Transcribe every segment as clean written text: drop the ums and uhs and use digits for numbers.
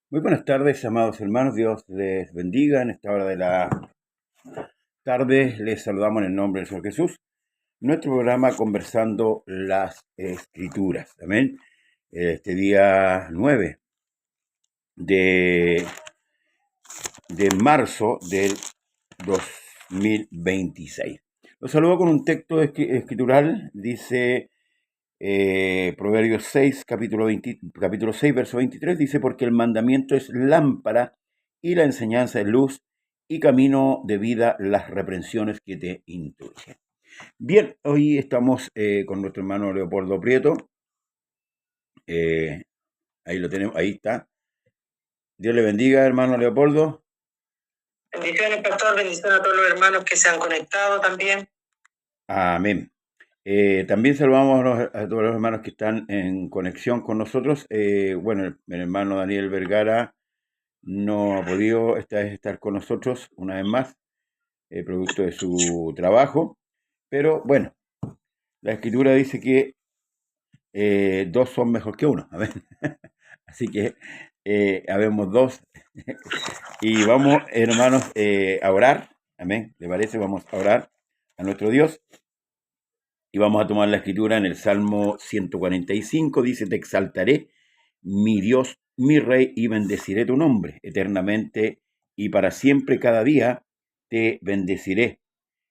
Muy buenas tardes, amados hermanos. Dios les bendiga. En esta hora de la tarde les saludamos en el nombre del Señor Jesús. Nuestro programa Conversando las Escrituras. Amén. Este día 9 de, de marzo del 2026. Los saludo con un texto escritural. Dice Proverbios 6, capítulo 6, verso 23, dice, porque el mandamiento es lámpara y la enseñanza es luz y camino de vida las reprensiones que te instruyen. Bien, hoy estamos con nuestro hermano Leopoldo Prieto. Ahí lo tenemos, ahí está. Dios le bendiga, hermano Leopoldo. Bendiciones, pastor. Bendiciones a todos los hermanos que se han conectado también. Amén. También saludamos a todos los hermanos que están en conexión con nosotros. Bueno, el hermano Daniel Vergara no ha podido estar con nosotros una vez más, producto de su trabajo. Pero bueno, la escritura dice que dos son mejor que uno. Amén. Así que habemos dos. Y vamos, hermanos, a orar. Amén. ¿Le parece? Vamos a orar a nuestro Dios. Y vamos a tomar la escritura en el Salmo 145. Dice, te exaltaré, mi Dios, mi Rey, y bendeciré tu nombre eternamente y para siempre cada día te bendeciré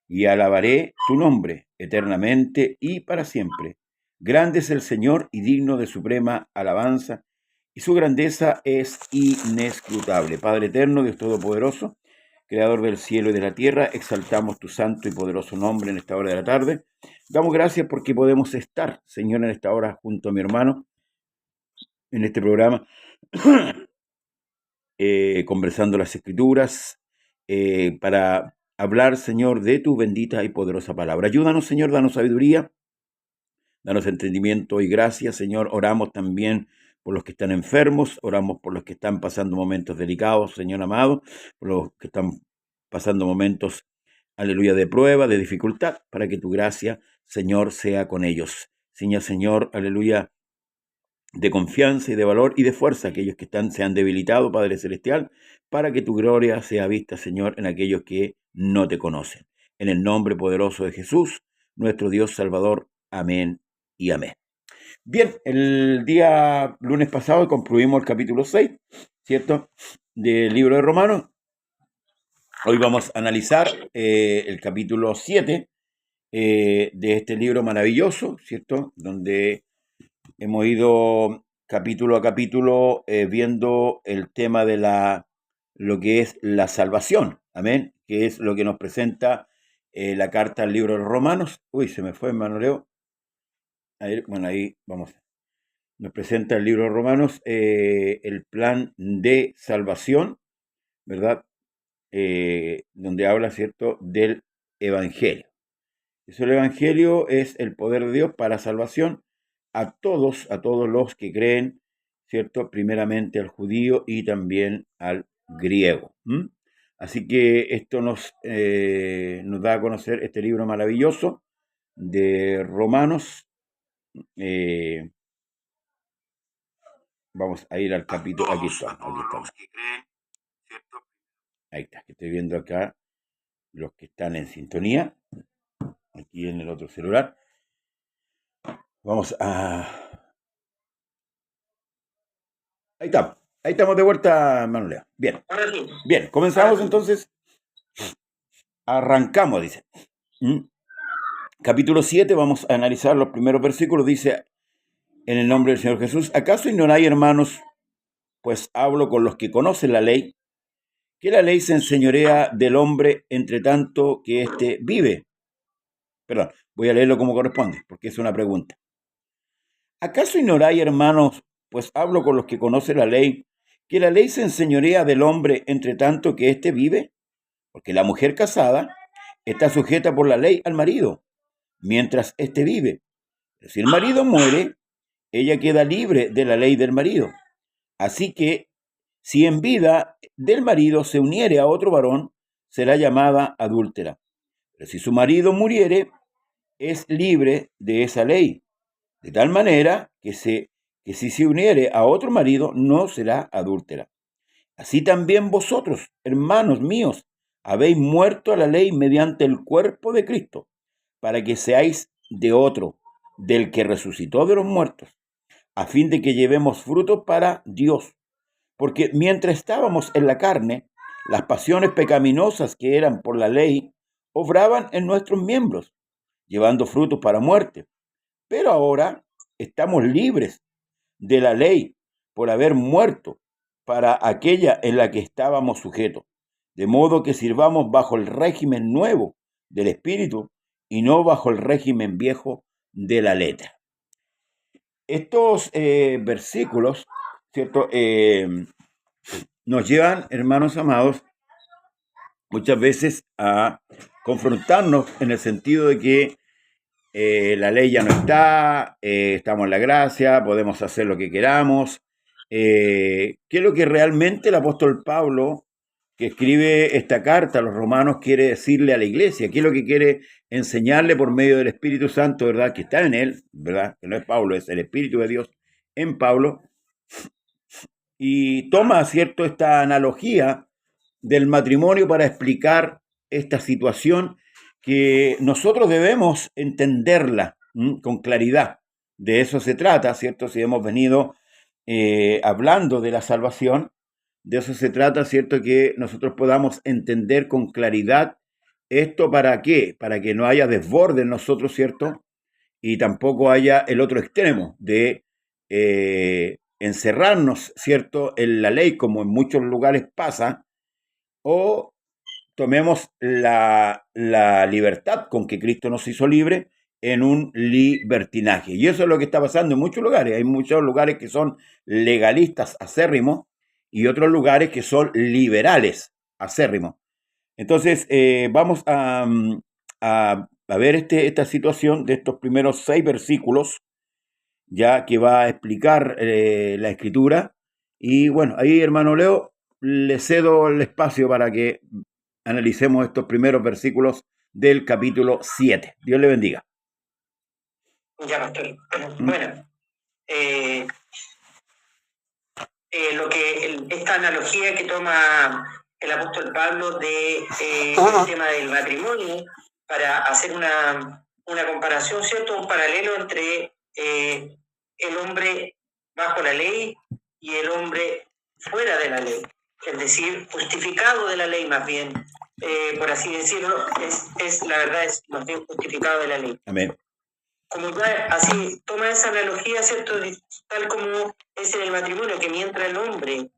y alabaré tu nombre eternamente y para siempre. Grande es el Señor y digno de suprema alabanza, y su grandeza es inescrutable. Padre eterno, Dios todopoderoso, Creador del cielo y de la tierra, exaltamos tu santo y poderoso nombre en esta hora de la tarde. Damos gracias porque podemos estar, Señor, en esta hora junto a mi hermano, en este programa, conversando las escrituras, para hablar, Señor, de tu bendita y poderosa palabra. Ayúdanos, Señor, danos sabiduría, danos entendimiento y gracia, Señor. Oramos también por los que están enfermos, oramos por los que están pasando momentos delicados, Señor amado, por los que están pasando momentos, aleluya, de prueba, de dificultad, para que tu gracia, Señor, sea con ellos. Señor, aleluya, de confianza y de valor y de fuerza, aquellos que se han debilitado, Padre Celestial, para que tu gloria sea vista, Señor, en aquellos que no te conocen. En el nombre poderoso de Jesús, nuestro Dios Salvador. Amén y amén. Bien, el día lunes pasado concluimos el capítulo 6, ¿cierto?, del libro de Romanos. Hoy vamos a analizar el capítulo 7 de este libro maravilloso, ¿cierto?, donde hemos ido capítulo a capítulo viendo el tema de lo que es la salvación, amén, que es lo que nos presenta la carta al libro de los Romanos. Uy, se me fue, hermano Leo. Bueno, ahí vamos. Nos presenta el libro de Romanos el plan de salvación, ¿verdad? Donde habla, ¿cierto?, del Evangelio. Eso, el Evangelio es el poder de Dios para salvación a todos los que creen, ¿cierto? Primeramente al judío y también al griego. Así que esto nos da a conocer este libro maravilloso de Romanos. Vamos a ir al capítulo. Aquí está. Ahí está, que estoy viendo acá los que están en sintonía. Aquí en el otro celular. Vamos a... Ahí está. Ahí estamos de vuelta, Manuel. Bien. Bien, comenzamos entonces. Arrancamos, dice. Capítulo 7, vamos a analizar los primeros versículos. Dice, en el nombre del Señor Jesús, ¿acaso ignoráis, hermanos, pues hablo con los que conocen la ley, que la ley se enseñorea del hombre entre tanto que éste vive? Perdón, voy a leerlo como corresponde, porque es una pregunta. ¿Acaso ignoráis, hermanos, pues hablo con los que conocen la ley, que la ley se enseñorea del hombre entre tanto que éste vive? Porque la mujer casada está sujeta por la ley al marido, mientras éste vive. Pero si el marido muere, ella queda libre de la ley del marido. Así que, si en vida del marido se uniere a otro varón, será llamada adúltera. Pero si su marido muriere, es libre de esa ley. De tal manera que si se uniere a otro marido, no será adúltera. Así también vosotros, hermanos míos, habéis muerto a la ley mediante el cuerpo de Cristo, para que seáis de otro, del que resucitó de los muertos, a fin de que llevemos fruto para Dios. Porque mientras estábamos en la carne, las pasiones pecaminosas que eran por la ley obraban en nuestros miembros, llevando frutos para muerte. Pero ahora estamos libres de la ley por haber muerto para aquella en la que estábamos sujetos, de modo que sirvamos bajo el régimen nuevo del Espíritu y no bajo el régimen viejo de la letra. Estos versículos, ¿cierto? Nos llevan, hermanos amados, muchas veces a confrontarnos en el sentido de que la ley ya no está, estamos en la gracia, podemos hacer lo que queramos. ¿Qué es lo que realmente el apóstol Pablo, que escribe esta carta a los romanos, quiere decirle a la iglesia? ¿Qué es lo que quiere enseñarle por medio del Espíritu Santo, verdad? Que está en él, ¿verdad? Que no es Pablo, es el Espíritu de Dios en Pablo. Y toma, ¿cierto?, esta analogía del matrimonio para explicar esta situación que nosotros debemos entenderla con claridad. De eso se trata, ¿cierto? Si hemos venido hablando de la salvación, de eso se trata, ¿cierto? Que nosotros podamos entender con claridad esto. ¿Para qué? Para que no haya desborde en nosotros, ¿cierto? Y tampoco haya el otro extremo de encerrarnos, ¿cierto?, en la ley, como en muchos lugares pasa, o tomemos la libertad con que Cristo nos hizo libre en un libertinaje. Y eso es lo que está pasando en muchos lugares. Hay muchos lugares que son legalistas acérrimos y otros lugares que son liberales acérrimos. Entonces, vamos a ver esta situación de estos primeros 6 versículos, ya que va a explicar la escritura. Y bueno, ahí, hermano Leo, le cedo el espacio para que analicemos estos primeros versículos del capítulo 7. Dios le bendiga. Ya, pastor. Bueno, esta analogía que toma el apóstol Pablo de el tema del matrimonio, para hacer una comparación, ¿cierto? Un paralelo entre el hombre bajo la ley y el hombre fuera de la ley, es decir, justificado de la ley más bien, por así decirlo, la verdad es más bien justificado de la ley. Amén. Como ya así toma esa analogía, ¿cierto? Tal como es en el matrimonio, que mientras el hombre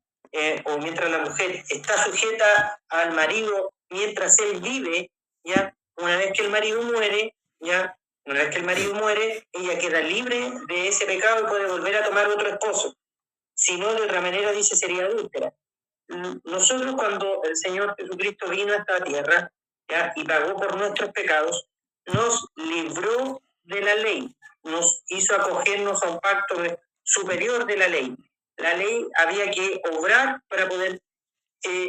o mientras la mujer está sujeta al marido mientras él vive, ya una vez que el marido muere, ella queda libre de ese pecado y puede volver a tomar otro esposo. Si no, de otra manera, dice, sería adúltera. Nosotros, cuando el Señor Jesucristo vino a esta tierra, ¿ya?, y pagó por nuestros pecados, nos libró de la ley, nos hizo acogernos a un pacto superior de la ley. La ley había que obrar para poder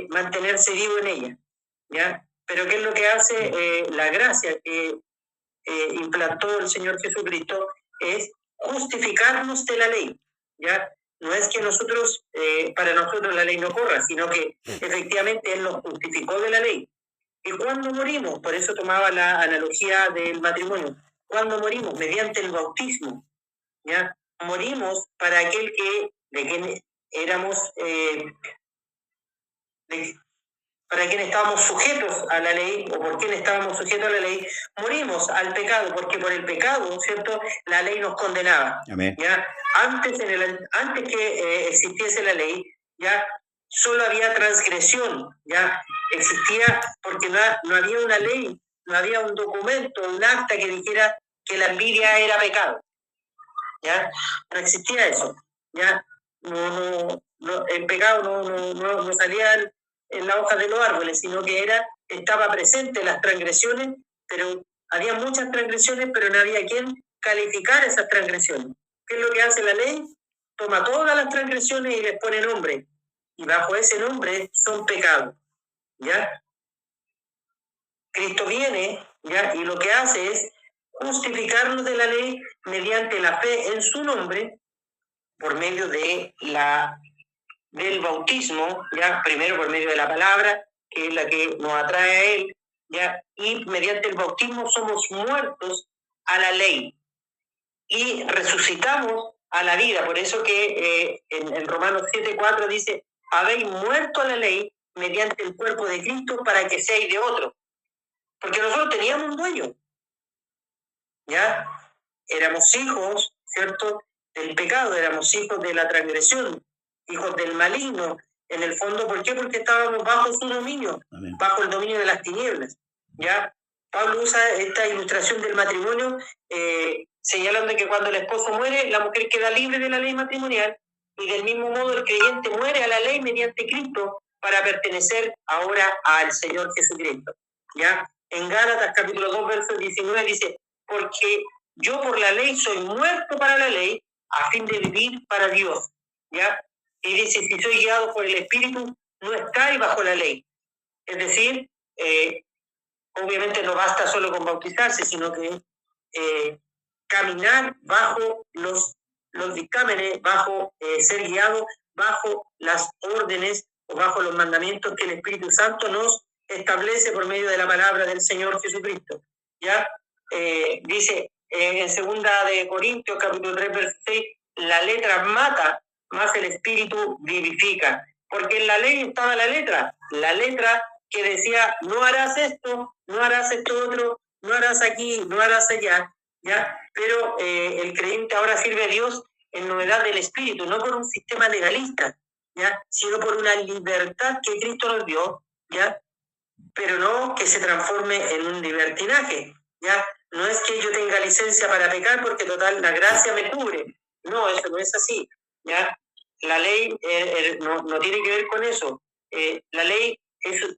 mantenerse vivo en ella, ¿ya? Pero ¿qué es lo que hace la gracia que implantó el Señor Jesucristo? Es justificarnos de la ley, ¿ya? No es que nosotros, para nosotros la ley no corra, sino que efectivamente Él nos justificó de la ley. ¿Y cuándo morimos? Por eso tomaba la analogía del matrimonio. ¿Cuándo morimos? Mediante el bautismo, ¿ya? Morimos para aquel de quien éramos, para quien estábamos sujetos a la ley, o por quien estábamos sujetos a la ley. Morimos al pecado, porque por el pecado, ¿cierto?, la ley nos condenaba. Amén. ¿Ya? Antes que existiese la ley, ya solo había transgresión, ya existía, porque no había una ley, no había un documento, un acta que dijera que la envidia era pecado, ya no existía eso, ya el pecado no salía en la hoja de los árboles, sino que estaba presente en las transgresiones, pero había muchas transgresiones, pero no había quien calificar esas transgresiones. ¿Qué es lo que hace la ley? Toma todas las transgresiones y les pone nombre, y bajo ese nombre son pecados, ¿ya? Cristo viene, ¿ya?, y lo que hace es justificarnos de la ley mediante la fe en su nombre, por medio de la del bautismo, ya primero por medio de la palabra, que es la que nos atrae a Él, ya, y mediante el bautismo somos muertos a la ley y resucitamos a la vida. Por eso que en Romanos 7:4 dice, habéis muerto a la ley mediante el cuerpo de Cristo para que seáis de otro. Porque nosotros teníamos un dueño, ¿ya? Éramos hijos, ¿cierto?, del pecado, éramos hijos de la transgresión, hijos del maligno. En el fondo, ¿por qué? Porque estábamos bajo su dominio, Amén. Bajo el dominio de las tinieblas, ¿ya? Pablo usa esta ilustración del matrimonio señalando que cuando el esposo muere, la mujer queda libre de la ley matrimonial y del mismo modo el creyente muere a la ley mediante Cristo para pertenecer ahora al Señor Jesucristo, ¿ya? En Gálatas capítulo 2, verso 19 dice, porque yo por la ley soy muerto para la ley a fin de vivir para Dios, ¿ya? Y dice, si soy guiado por el Espíritu, no estáis bajo la ley. Es decir, obviamente no basta solo con bautizarse, sino que caminar bajo los dictámenes, bajo ser guiado bajo las órdenes o bajo los mandamientos que el Espíritu Santo nos establece por medio de la palabra del Señor Jesucristo. ¿Ya? Dice en 2 de Corintios, capítulo 3, verso 6, la letra mata, más el Espíritu vivifica. Porque en la ley estaba la letra que decía, no harás esto otro, no harás aquí, no harás allá, ¿ya? Pero el creyente ahora sirve a Dios en novedad del Espíritu, no por un sistema legalista, ¿ya? Sino por una libertad que Cristo nos dio, ¿ya? Pero no que se transforme en un libertinaje, ¿ya? No es que yo tenga licencia para pecar porque total la gracia me cubre. No, eso no es así, ¿ya? La ley no tiene que ver con eso. La ley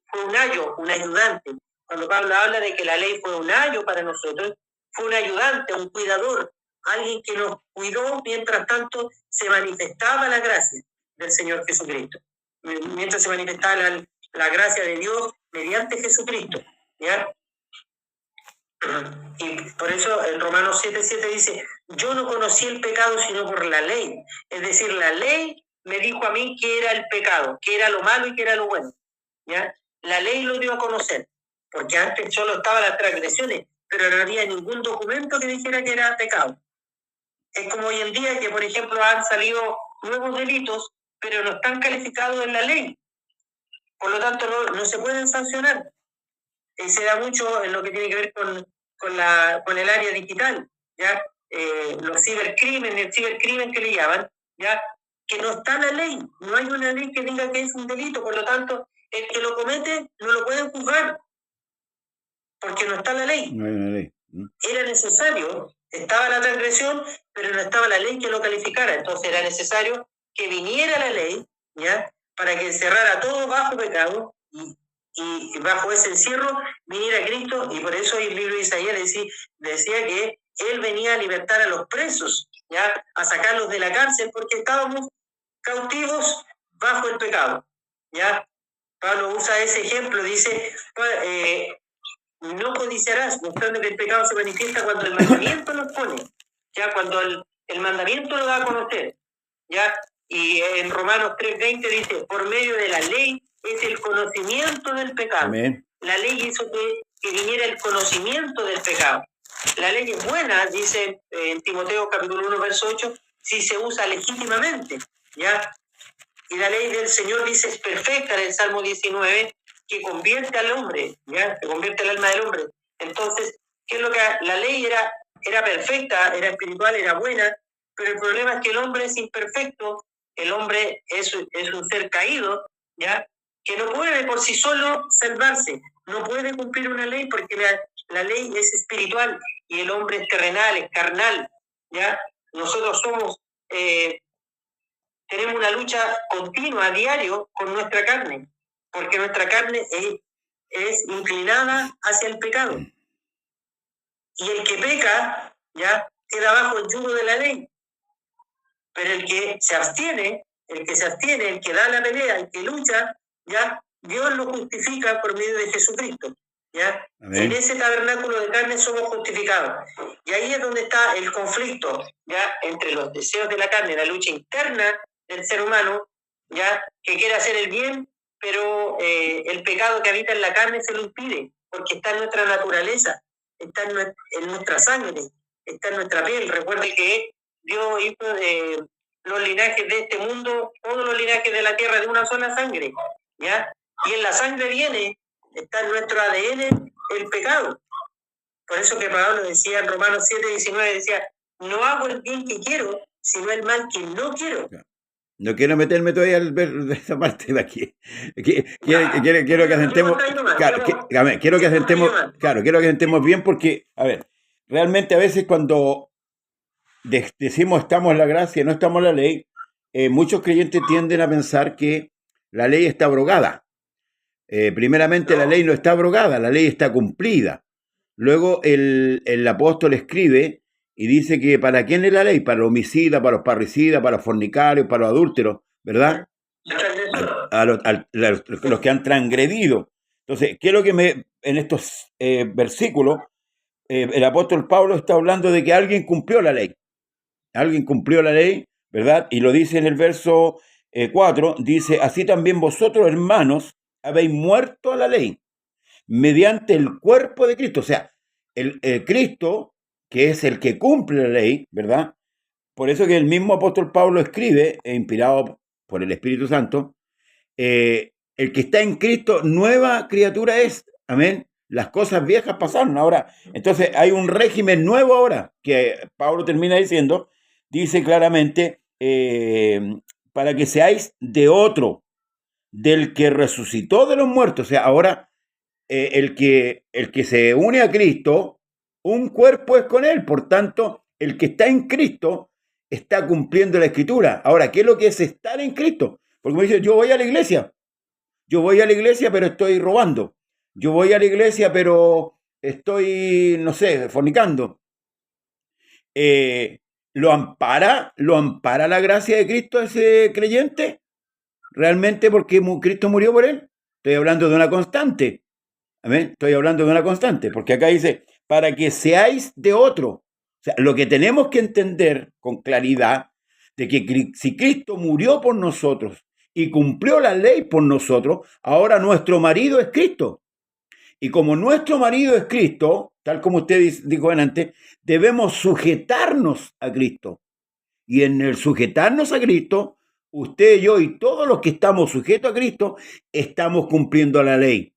fue un ayo, un ayudante. Cuando Pablo habla de que la ley fue un ayo para nosotros, fue un ayudante, un cuidador, alguien que nos cuidó mientras tanto se manifestaba la gracia del Señor Jesucristo. Mientras se manifestaba la gracia de Dios mediante Jesucristo, ¿ya? Y por eso en Romanos 7:7 dice, yo no conocí el pecado sino por la ley. Es decir, la ley me dijo a mí qué era el pecado, qué era lo malo y qué era lo bueno, ¿ya? La ley lo dio a conocer, porque antes solo estaban las transgresiones, pero no había ningún documento que dijera que era pecado. Es como hoy en día que, por ejemplo, han salido nuevos delitos, pero no están calificados en la ley. Por lo tanto, no se pueden sancionar. Se da mucho en lo que tiene que ver con el área digital, ¿ya? Los cibercrimen, el cibercrimen que le llaman, ¿ya? Que no está en la ley, no hay una ley que diga que es un delito, por lo tanto, el que lo comete no lo pueden juzgar, porque no está en la ley. No hay una ley. Era necesario, estaba la transgresión, pero no estaba la ley que lo calificara, entonces era necesario que viniera la ley, ¿ya? Para que cerrara todo bajo pecado y bajo ese encierro viniera Cristo, y por eso el libro de Isaías decía que Él venía a libertar a los presos, ¿ya? A sacarlos de la cárcel, porque estábamos cautivos bajo el pecado, ¿ya? Pablo usa ese ejemplo, dice, no codiciarás, mostrando que el pecado se manifiesta cuando el mandamiento nos pone, ¿ya? Cuando el mandamiento lo da a conocer, ¿ya? Y en Romanos 3:20 dice, por medio de la ley es el conocimiento del pecado. Amén. La ley hizo que viniera el conocimiento del pecado. La ley es buena, dice en Timoteo capítulo 1, verso 8, si se usa legítimamente, ¿ya? Y la ley del Señor dice es perfecta en el Salmo 19, que convierte al hombre, ¿ya? Que convierte el alma del hombre. Entonces, ¿qué es lo que la ley era perfecta, era espiritual, era buena? Pero el problema es que el hombre es imperfecto, el hombre es un ser caído, ¿ya? Que no puede por sí solo salvarse, no puede cumplir una ley porque la ley es espiritual y el hombre es terrenal, es carnal, ¿ya? Nosotros tenemos una lucha continua, a diario, con nuestra carne, porque nuestra carne es inclinada hacia el pecado. Y el que peca, ¿ya? Queda bajo el yugo de la ley. Pero el que se abstiene, el que da la pelea, el que lucha, ¿ya? Dios lo justifica por medio de Jesucristo, ¿ya? En ese tabernáculo de carne somos justificados. Y ahí es donde está el conflicto, ¿ya? Entre los deseos de la carne, la lucha interna del ser humano ya, que quiere hacer el bien, pero el pecado que habita en la carne se lo impide, porque está en nuestra naturaleza, está en nuestra sangre, está en nuestra piel. Recuerde que Dios hizo de los linajes de este mundo, todos los linajes de la tierra de una sola sangre, ¿ya? Y en la sangre viene, está en nuestro ADN el pecado. Por eso que Pablo decía en Romanos 7:19, decía, no hago el bien que quiero, sino el mal que no quiero. No quiero meterme todavía al ver esa parte de aquí. Quiero que asentemos. Quiero que asentemos bien porque, a ver, realmente a veces cuando decimos estamos en la gracia, no estamos en la ley, muchos creyentes tienden a pensar que la ley está abrogada. Primeramente, la ley no está abrogada, la ley está cumplida. Luego el apóstol escribe y dice que ¿para quién es la ley? Para los homicidas, para los parricidas, para los fornicarios, para los adúlteros, ¿verdad? A los que han transgredido. Entonces, ¿qué es lo que en estos versículos el apóstol Pablo está hablando de que alguien cumplió la ley? Alguien cumplió la ley, ¿verdad? Y lo dice en el verso 4, dice, así también vosotros, hermanos, habéis muerto a la ley mediante el cuerpo de Cristo. O sea, el Cristo, que es el que cumple la ley, ¿verdad? Por eso que el mismo apóstol Pablo escribe, inspirado por el Espíritu Santo, el que está en Cristo, nueva criatura es. Amén. Las cosas viejas pasaron. Ahora, entonces hay un régimen nuevo ahora, que Pablo termina diciendo, dice claramente, para que seáis de otro, del que resucitó de los muertos. O sea, ahora el que se une a Cristo, un cuerpo es con él. Por tanto, el que está en Cristo está cumpliendo la Escritura. Ahora, ¿qué es lo que es estar en Cristo? Porque me dice, yo voy a la iglesia. Yo voy a la iglesia, pero estoy robando. Yo voy a la iglesia, pero estoy, no sé, fornicando. ¿Lo ampara la gracia de Cristo a ese creyente? ¿Realmente porque Cristo murió por él? Estoy hablando de una constante. ¿Amén? Estoy hablando de una constante, porque acá dice, para que seáis de otro. O sea, lo que tenemos que entender con claridad, de que si Cristo murió por nosotros y cumplió la ley por nosotros, ahora nuestro marido es Cristo. Y como nuestro marido es Cristo, tal como usted dijo antes, debemos sujetarnos a Cristo. Y en el sujetarnos a Cristo, usted, yo y todos los que estamos sujetos a Cristo, estamos cumpliendo la ley.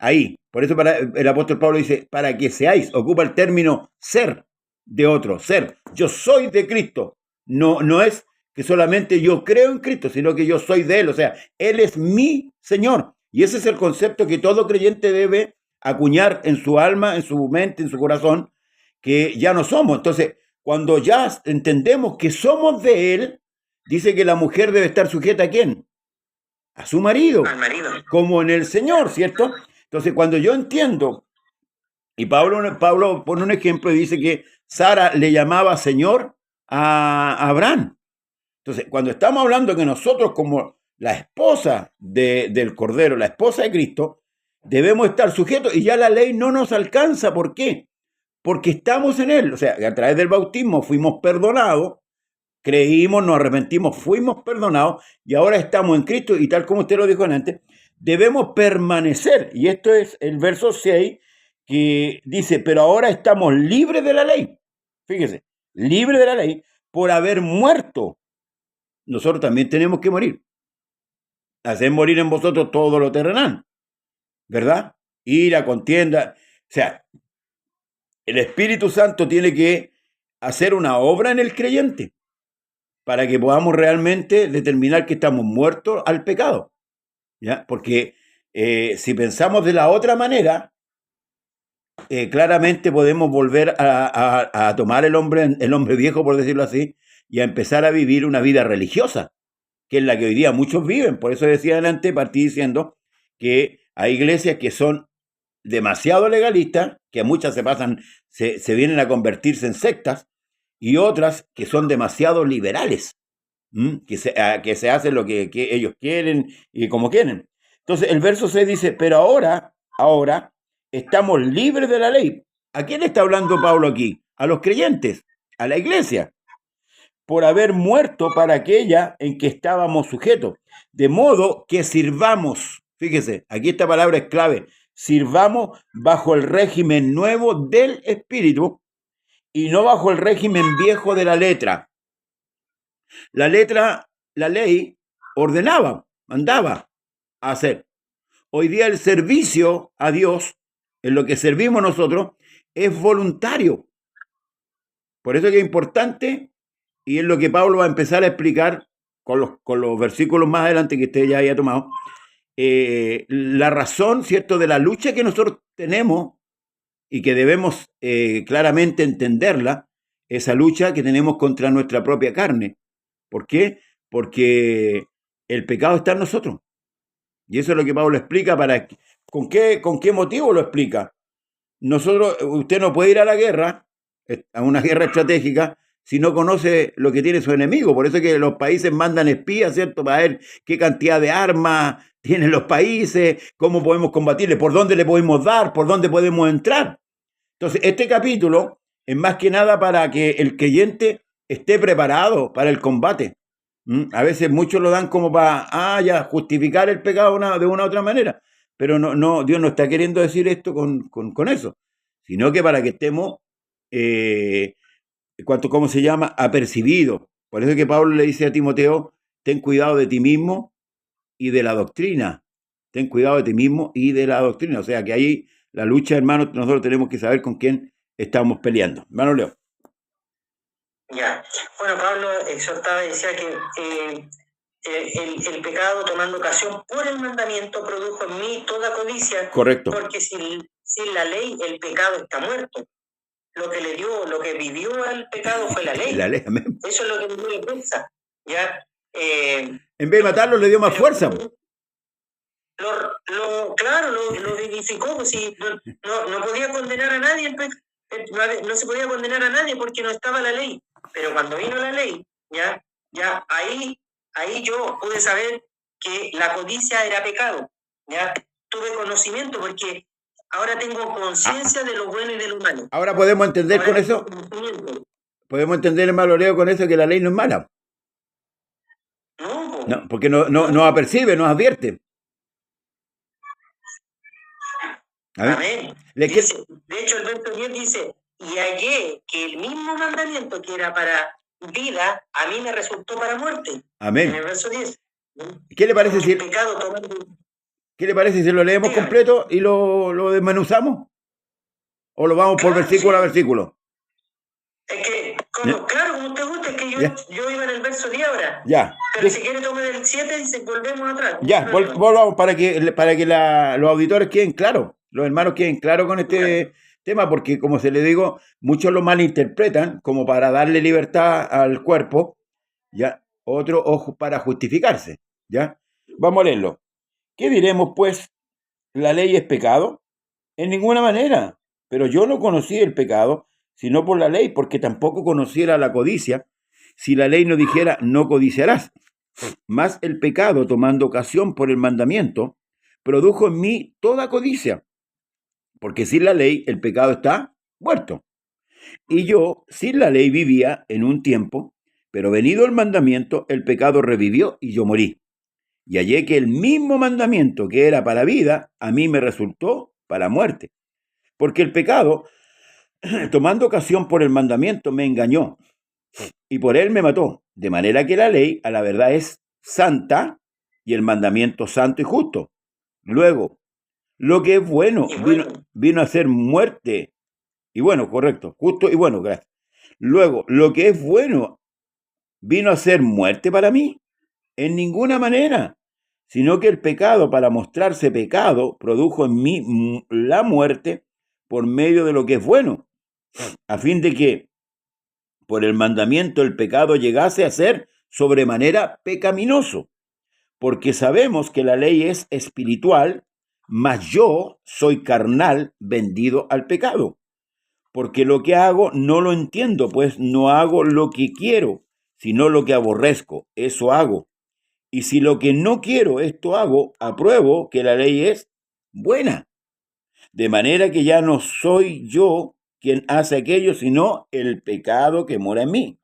Ahí, por eso el apóstol Pablo dice, para que seáis, ocupa el término ser de otro, ser. Yo soy de Cristo. No es que solamente yo creo en Cristo, sino que yo soy de Él. O sea, Él es mi Señor. Y ese es el concepto que todo creyente debe acuñar en su alma, en su mente, en su corazón, que ya no somos. Entonces, cuando ya entendemos que somos de Él, dice que la mujer debe estar sujeta ¿a quién? A su marido. Al marido. Como en el Señor, ¿cierto? Entonces, cuando yo entiendo, y Pablo pone un ejemplo y dice que Sara le llamaba Señor a Abraham. Entonces, cuando estamos hablando que nosotros como la esposa del Cordero, la esposa de Cristo, debemos estar sujetos y ya la ley no nos alcanza. ¿Por qué? Porque estamos en Él. O sea, a través del bautismo fuimos perdonados, creímos, nos arrepentimos, fuimos perdonados y ahora estamos en Cristo y tal como usted lo dijo antes, debemos permanecer. Y esto es el verso 6 que dice, pero ahora estamos libres de la ley. Fíjese, libres de la ley por haber muerto. Nosotros también tenemos que morir. Hacer morir en vosotros todo lo terrenal, ¿verdad? Ira, contienda. O sea, el Espíritu Santo tiene que hacer una obra en el creyente para que podamos realmente determinar que estamos muertos al pecado. ¿Ya? Porque si pensamos de la otra manera, claramente podemos volver a tomar el hombre viejo, por decirlo así, y a empezar a vivir una vida religiosa, que es la que hoy día muchos viven. Por eso decía adelante, partí diciendo que hay iglesias que son demasiado legalistas, que muchas se vienen a convertirse en sectas, y otras que son demasiado liberales, que se hacen lo que ellos quieren y como quieren. Entonces el verso 6 dice, pero ahora estamos libres de la ley. ¿A quién está hablando Pablo aquí? A los creyentes, a la iglesia. por haber muerto para aquella en que estábamos sujetos, de modo que sirvamos, fíjese, aquí esta palabra es clave, sirvamos bajo el régimen nuevo del Espíritu y no bajo el régimen viejo de la letra. La letra, la ley, ordenaba, mandaba a hacer. Hoy día el servicio a Dios, en lo que servimos nosotros, es voluntario. Por eso es que es importante, y es lo que Pablo va a empezar a explicar con los versículos más adelante que usted ya haya tomado, la razón, ¿cierto?, de la lucha que nosotros tenemos y que debemos claramente entenderla, esa lucha que tenemos contra nuestra propia carne. ¿Por qué? Porque el pecado está en nosotros. Y eso es lo que Pablo explica. ¿Con qué motivo lo explica? Usted no puede ir a la guerra, a una guerra estratégica, si no conoce lo que tiene su enemigo. Por eso es que los países mandan espías, ¿cierto?, para ver qué cantidad de armas tienen los países, cómo podemos combatirle, por dónde le podemos dar, por dónde podemos entrar. Entonces, este capítulo es más que nada para que el creyente esté preparado para el combate. A veces muchos lo dan como para ya justificar el pecado de una u otra manera. Pero no, Dios no está queriendo decir esto con eso, sino que para que estemos, ¿cómo se llama?, apercibidos. Por eso es que Pablo le dice a Timoteo, ten cuidado de ti mismo y de la doctrina. Ten cuidado de ti mismo y de la doctrina. O sea que ahí la lucha, hermanos, nosotros tenemos que saber con quién estamos peleando. Hermano Leo. Ya. Bueno, Pablo exhortaba y decía que el pecado, tomando ocasión por el mandamiento, produjo en mí toda codicia. Correcto. Porque sin la ley el pecado está muerto. Lo que vivió al pecado fue la ley. La ley, amén. Eso es lo que me piensa. ¿Ya? En vez de matarlo, le dio más fuerza. Claro, lo vivificó. Pues, si no podía condenar a nadie, no se podía condenar a nadie porque no estaba la ley. Pero cuando vino la ley, ya ahí yo pude saber que la codicia era pecado. Ya tuve conocimiento porque ahora tengo conciencia de lo bueno y de lo malo. Ahora podemos entender con eso. Podemos entender, hermano Leo, con eso que la ley no es mala. No, porque no apercibe, nos advierte. Amén. De hecho, el verso 10 dice, y hallé que el mismo mandamiento que era para vida, a mí me resultó para muerte. Amén. En el verso 10. ¿Qué le parece si ¿Qué le parece si lo leemos completo y lo desmenuzamos? ¿O lo vamos por versículo a versículo? Es que, claro, como usted gusta, es que yo iba en el verso 10 ahora. Ya. Pero si quiere tomar el 7 y volvemos atrás. Ya, volvamos para que los auditores queden claros, los hermanos queden claros con este tema, porque como se le digo, muchos lo malinterpretan como para darle libertad al cuerpo, ya, otro ojo para justificarse, ya. Vamos a leerlo. ¿Qué diremos, pues? ¿La ley es pecado? En ninguna manera. Pero yo no conocí el pecado, sino por la ley, porque tampoco conociera la codicia, si la ley no dijera, no codiciarás. Mas el pecado, tomando ocasión por el mandamiento, produjo en mí toda codicia, porque sin la ley el pecado está muerto. Y yo sin la ley vivía en un tiempo, pero venido el mandamiento, el pecado revivió y yo morí. Y hallé que el mismo mandamiento que era para vida, a mí me resultó para muerte. Porque el pecado, tomando ocasión por el mandamiento, me engañó y por él me mató. De manera que la ley, a la verdad, es santa y el mandamiento santo y justo. Luego, lo que es bueno vino a ser muerte. Y bueno, correcto, justo y bueno, gracias. Luego, lo que es bueno vino a ser muerte para mí. En ninguna manera. Sino que el pecado, para mostrarse pecado, produjo en mí la muerte por medio de lo que es bueno, a fin de que por el mandamiento el pecado llegase a ser sobremanera pecaminoso, porque sabemos que la ley es espiritual, mas yo soy carnal, vendido al pecado. Porque lo que hago no lo entiendo, pues no hago lo que quiero, sino lo que aborrezco, eso hago. Y si lo que no quiero, esto hago, apruebo que la ley es buena. De manera que ya no soy yo quien hace aquello, sino el pecado que mora en mí.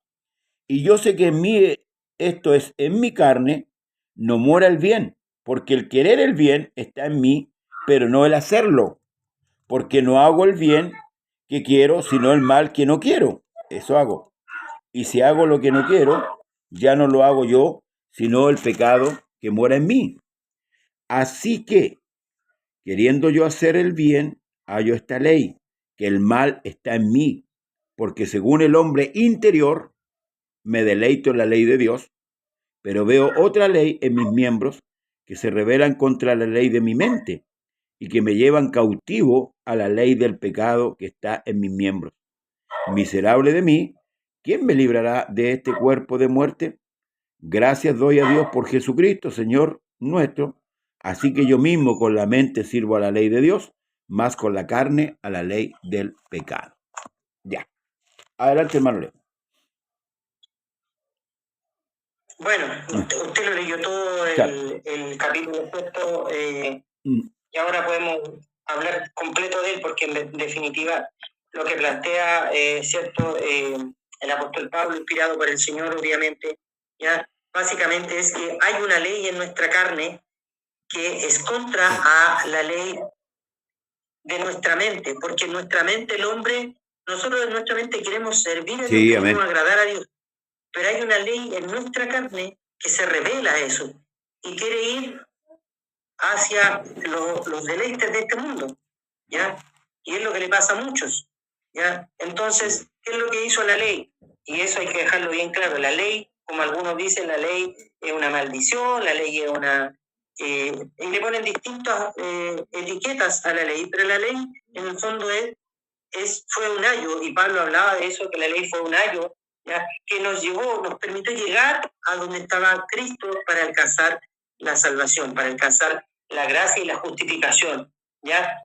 Y yo sé que en mí, esto es, en mi carne, no mora el bien, porque el querer el bien está en mí, pero no el hacerlo, porque no hago el bien que quiero, sino el mal que no quiero. Eso hago. Y si hago lo que no quiero, ya no lo hago yo, sino el pecado que mora en mí. Así que, queriendo yo hacer el bien, hallo esta ley, que el mal está en mí, porque según el hombre interior, me deleito en la ley de Dios, pero veo otra ley en mis miembros que se rebelan contra la ley de mi mente y que me llevan cautivo a la ley del pecado que está en mis miembros. Miserable de mí, ¿quién me librará de este cuerpo de muerte? Gracias doy a Dios por Jesucristo, Señor nuestro. Así que yo mismo con la mente sirvo a la ley de Dios, más con la carne a la ley del pecado. Ya. Adelante, hermano Leo. Bueno, usted lo leyó todo el capítulo sexto, y ahora podemos hablar completo de él, porque en definitiva lo que plantea, cierto, el apóstol Pablo, inspirado por el Señor, obviamente, ya básicamente es que hay una ley en nuestra carne que es contra a la ley de nuestra mente, porque en nuestra mente el hombre, nosotros en nuestra mente queremos servir a Dios, queremos agradar a Dios, pero hay una ley en nuestra carne que se revela a eso y quiere ir hacia los deleites de este mundo, ¿ya? Y es lo que le pasa a muchos, ¿ya? Entonces, ¿qué es lo que hizo la ley? Y eso hay que dejarlo bien claro. La ley, como algunos dicen, la ley es una maldición, la ley es una... y le ponen distintas etiquetas a la ley, pero la ley, en el fondo, fue un ayo, y Pablo hablaba de eso, que la ley fue un ayo, ¿ya? Que nos llevó, nos permitió llegar a donde estaba Cristo para alcanzar la salvación, para alcanzar la gracia y la justificación, ¿ya?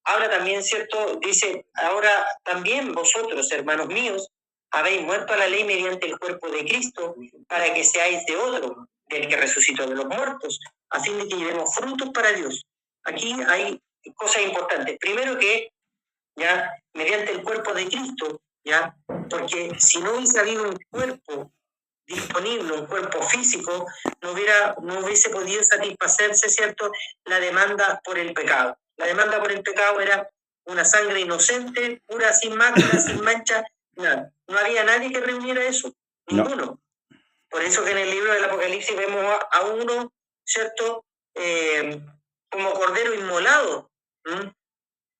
Ahora también, ¿cierto? Dice, ahora también vosotros, hermanos míos, habéis muerto a la ley mediante el cuerpo de Cristo, para que seáis de otro, del que resucitó de los muertos, a fin de que llevemos frutos para Dios. Aquí hay cosas importantes. Primero que, ya, mediante el cuerpo de Cristo, ya, porque si no hubiese habido un cuerpo disponible, un cuerpo físico, no hubiese podido satisfacerse, ¿cierto?, la demanda por el pecado. La demanda por el pecado era una sangre inocente, pura, sin mácula, sin mancha, nada. No había nadie que reuniera eso, ninguno. No. Por eso que en el libro del Apocalipsis vemos a uno, ¿cierto?, como cordero inmolado,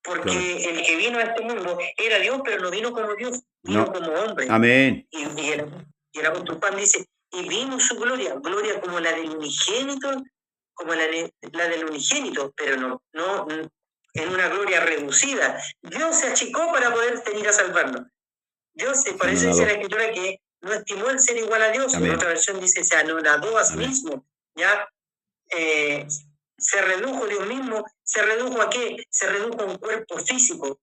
porque claro, el que vino a este mundo era Dios, pero no vino como Dios, vino como hombre. Amén. Y el apóstol Juan dice, y vimos su gloria, gloria como la del unigénito, pero no en una gloria reducida. Dios se achicó para poder venir a salvarnos. Dios, por eso dice la Escritura que no estimó el ser igual a Dios. Amén. En otra versión dice, se anonadó a sí mismo, ¿ya? Se redujo Dios mismo, ¿se redujo a qué? Se redujo a un cuerpo físico,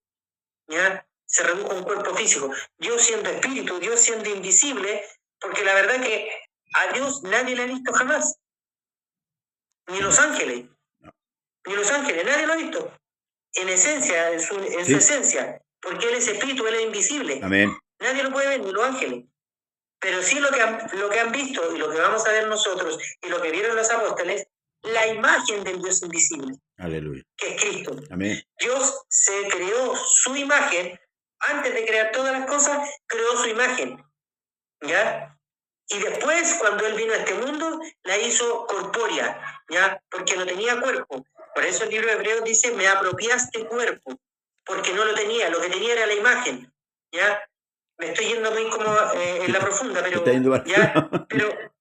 ¿ya? Se redujo a un cuerpo físico. Dios siendo espíritu, Dios siendo invisible, porque la verdad que a Dios nadie le ha visto jamás. Ni los ángeles. Ni los ángeles, nadie lo ha visto. En esencia, en su esencia. Porque Él es espíritu, Él es invisible. Amén. Nadie lo puede ver, ni los ángeles. Pero sí lo que han visto y lo que vamos a ver nosotros y lo que vieron los apóstoles, la imagen del Dios invisible. Aleluya. Que es Cristo. Amén. Dios se creó su imagen, antes de crear todas las cosas, creó su imagen. ¿Ya? Y después, cuando Él vino a este mundo, la hizo corpórea, ¿ya? Porque no tenía cuerpo. Por eso el libro de Hebreos dice, me apropiaste cuerpo, porque no lo tenía, lo que tenía era la imagen, ¿ya? Me estoy yendo muy como en la profunda, pero ¿ya?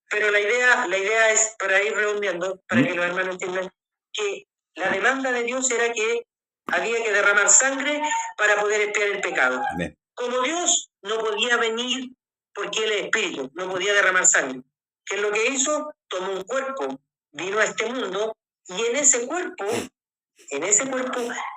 Pero la idea es, para ir redondeando, para que los hermanos entiendan, que la demanda de Dios era que había que derramar sangre para poder expiar el pecado. Amén. Como Dios no podía venir porque Él es espíritu, no podía derramar sangre. ¿Qué es lo que hizo? Tomó un cuerpo, vino a este mundo y en ese cuerpo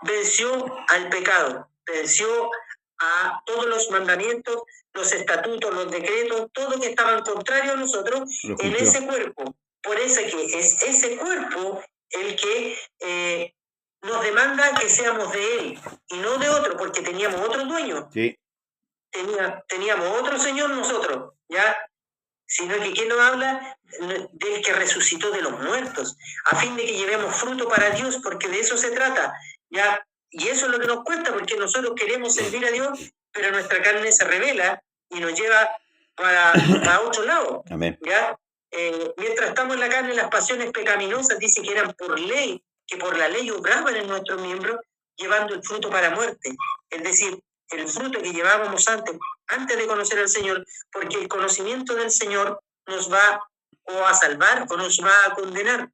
venció al pecado, venció a todos los mandamientos, los estatutos, los decretos, todo que estaban contrarios a nosotros en ese cuerpo. Por eso que es ese cuerpo el que nos demanda que seamos de Él y no de otro, porque teníamos otro dueño. Sí. teníamos otro Señor nosotros, ¿ya? Sino que ¿quién nos habla? Del que resucitó de los muertos, a fin de que llevemos fruto para Dios, porque de eso se trata, ¿ya? Y eso es lo que nos cuesta, porque nosotros queremos servir a Dios, pero nuestra carne se revela y nos lleva para otro lado, Amén. ¿ya? Mientras estamos en la carne, las pasiones pecaminosas dice que eran por ley, que por la ley obraban en nuestros miembros, llevando el fruto para muerte. Es decir, el fruto que llevábamos antes de conocer al Señor, porque el conocimiento del Señor nos va o a salvar o nos va a condenar.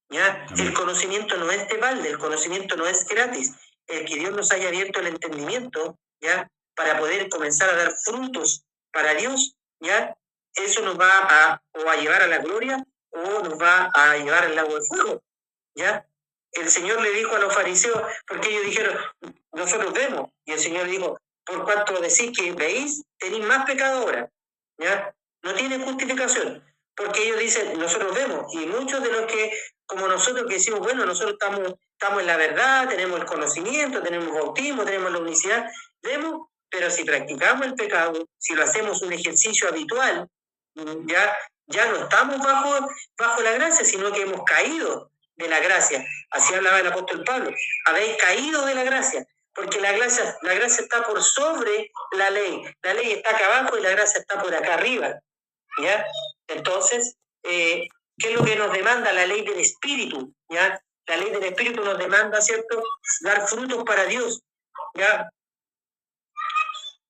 ¿Ya? El conocimiento no es de balde, el conocimiento no es gratis. El que Dios nos haya abierto el entendimiento, ¿ya? Para poder comenzar a dar frutos para Dios, ¿ya? Eso nos va o a llevar a la gloria o nos va a llevar al lago de fuego, ¿ya? El Señor le dijo a los fariseos, porque ellos dijeron, nosotros vemos, y el Señor dijo, por cuanto decís que veis, tenéis más pecado ahora, ¿ya? No tiene justificación, porque ellos dicen, nosotros vemos, y muchos de los que, como nosotros que decimos, bueno, nosotros estamos en la verdad, tenemos el conocimiento, tenemos bautismo, tenemos la unicidad, vemos, pero si practicamos el pecado, si lo hacemos un ejercicio habitual, ya no estamos bajo la gracia, sino que hemos caído de la gracia. Así hablaba el apóstol Pablo. Habéis caído de la gracia, porque la gracia está por sobre la ley. La ley está acá abajo y la gracia está por acá arriba, ¿ya? Entonces, ¿qué es lo que nos demanda la ley del Espíritu? ¿Ya? La ley del Espíritu nos demanda, ¿cierto?, dar frutos para Dios, ¿ya?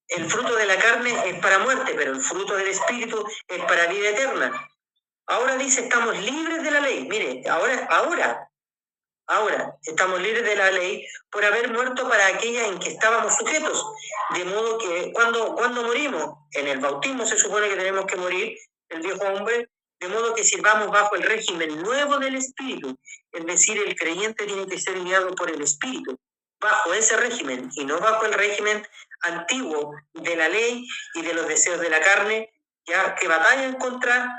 El fruto de la carne es para muerte, pero el fruto del Espíritu es para vida eterna. Ahora dice, estamos libres de la ley. Mire, ahora estamos libres de la ley por haber muerto para aquella en que estábamos sujetos. De modo que cuando morimos, en el bautismo se supone que tenemos que morir, el viejo hombre, de modo que sirvamos bajo el régimen nuevo del Espíritu. Es decir, el creyente tiene que ser guiado por el Espíritu, bajo ese régimen, y no bajo el régimen antiguo de la ley y de los deseos de la carne, ya que batallan contra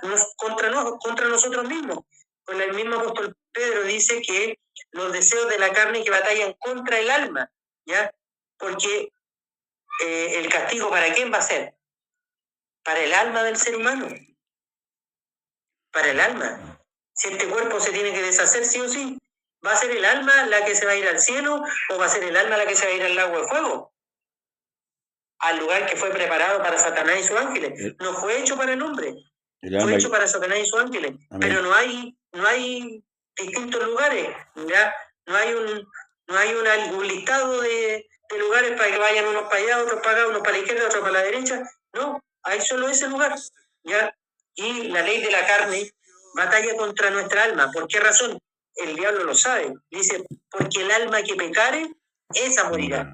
nosotros mismos. Pues el mismo apóstol Pedro dice que los deseos de la carne que batallan contra el alma, ¿ya? Porque el castigo, ¿para quién va a ser? Para el alma del ser humano. Para el alma. Si este cuerpo se tiene que deshacer sí o sí, ¿va a ser el alma la que se va a ir al cielo o va a ser el alma la que se va a ir al lago de fuego? Al lugar que fue preparado para Satanás y sus ángeles. No fue hecho para el hombre. Fue hecho para Satanás y sus ángeles. Amén. Pero no hay distintos lugares, ¿ya? No hay un listado de lugares para que vayan unos para allá, otros para acá, unos para la izquierda, otros para la derecha. No, hay solo ese lugar, ¿ya? Y la ley de la carne batalla contra nuestra alma. ¿Por qué razón? El diablo lo sabe. Dice, porque el alma que pecare, esa morirá.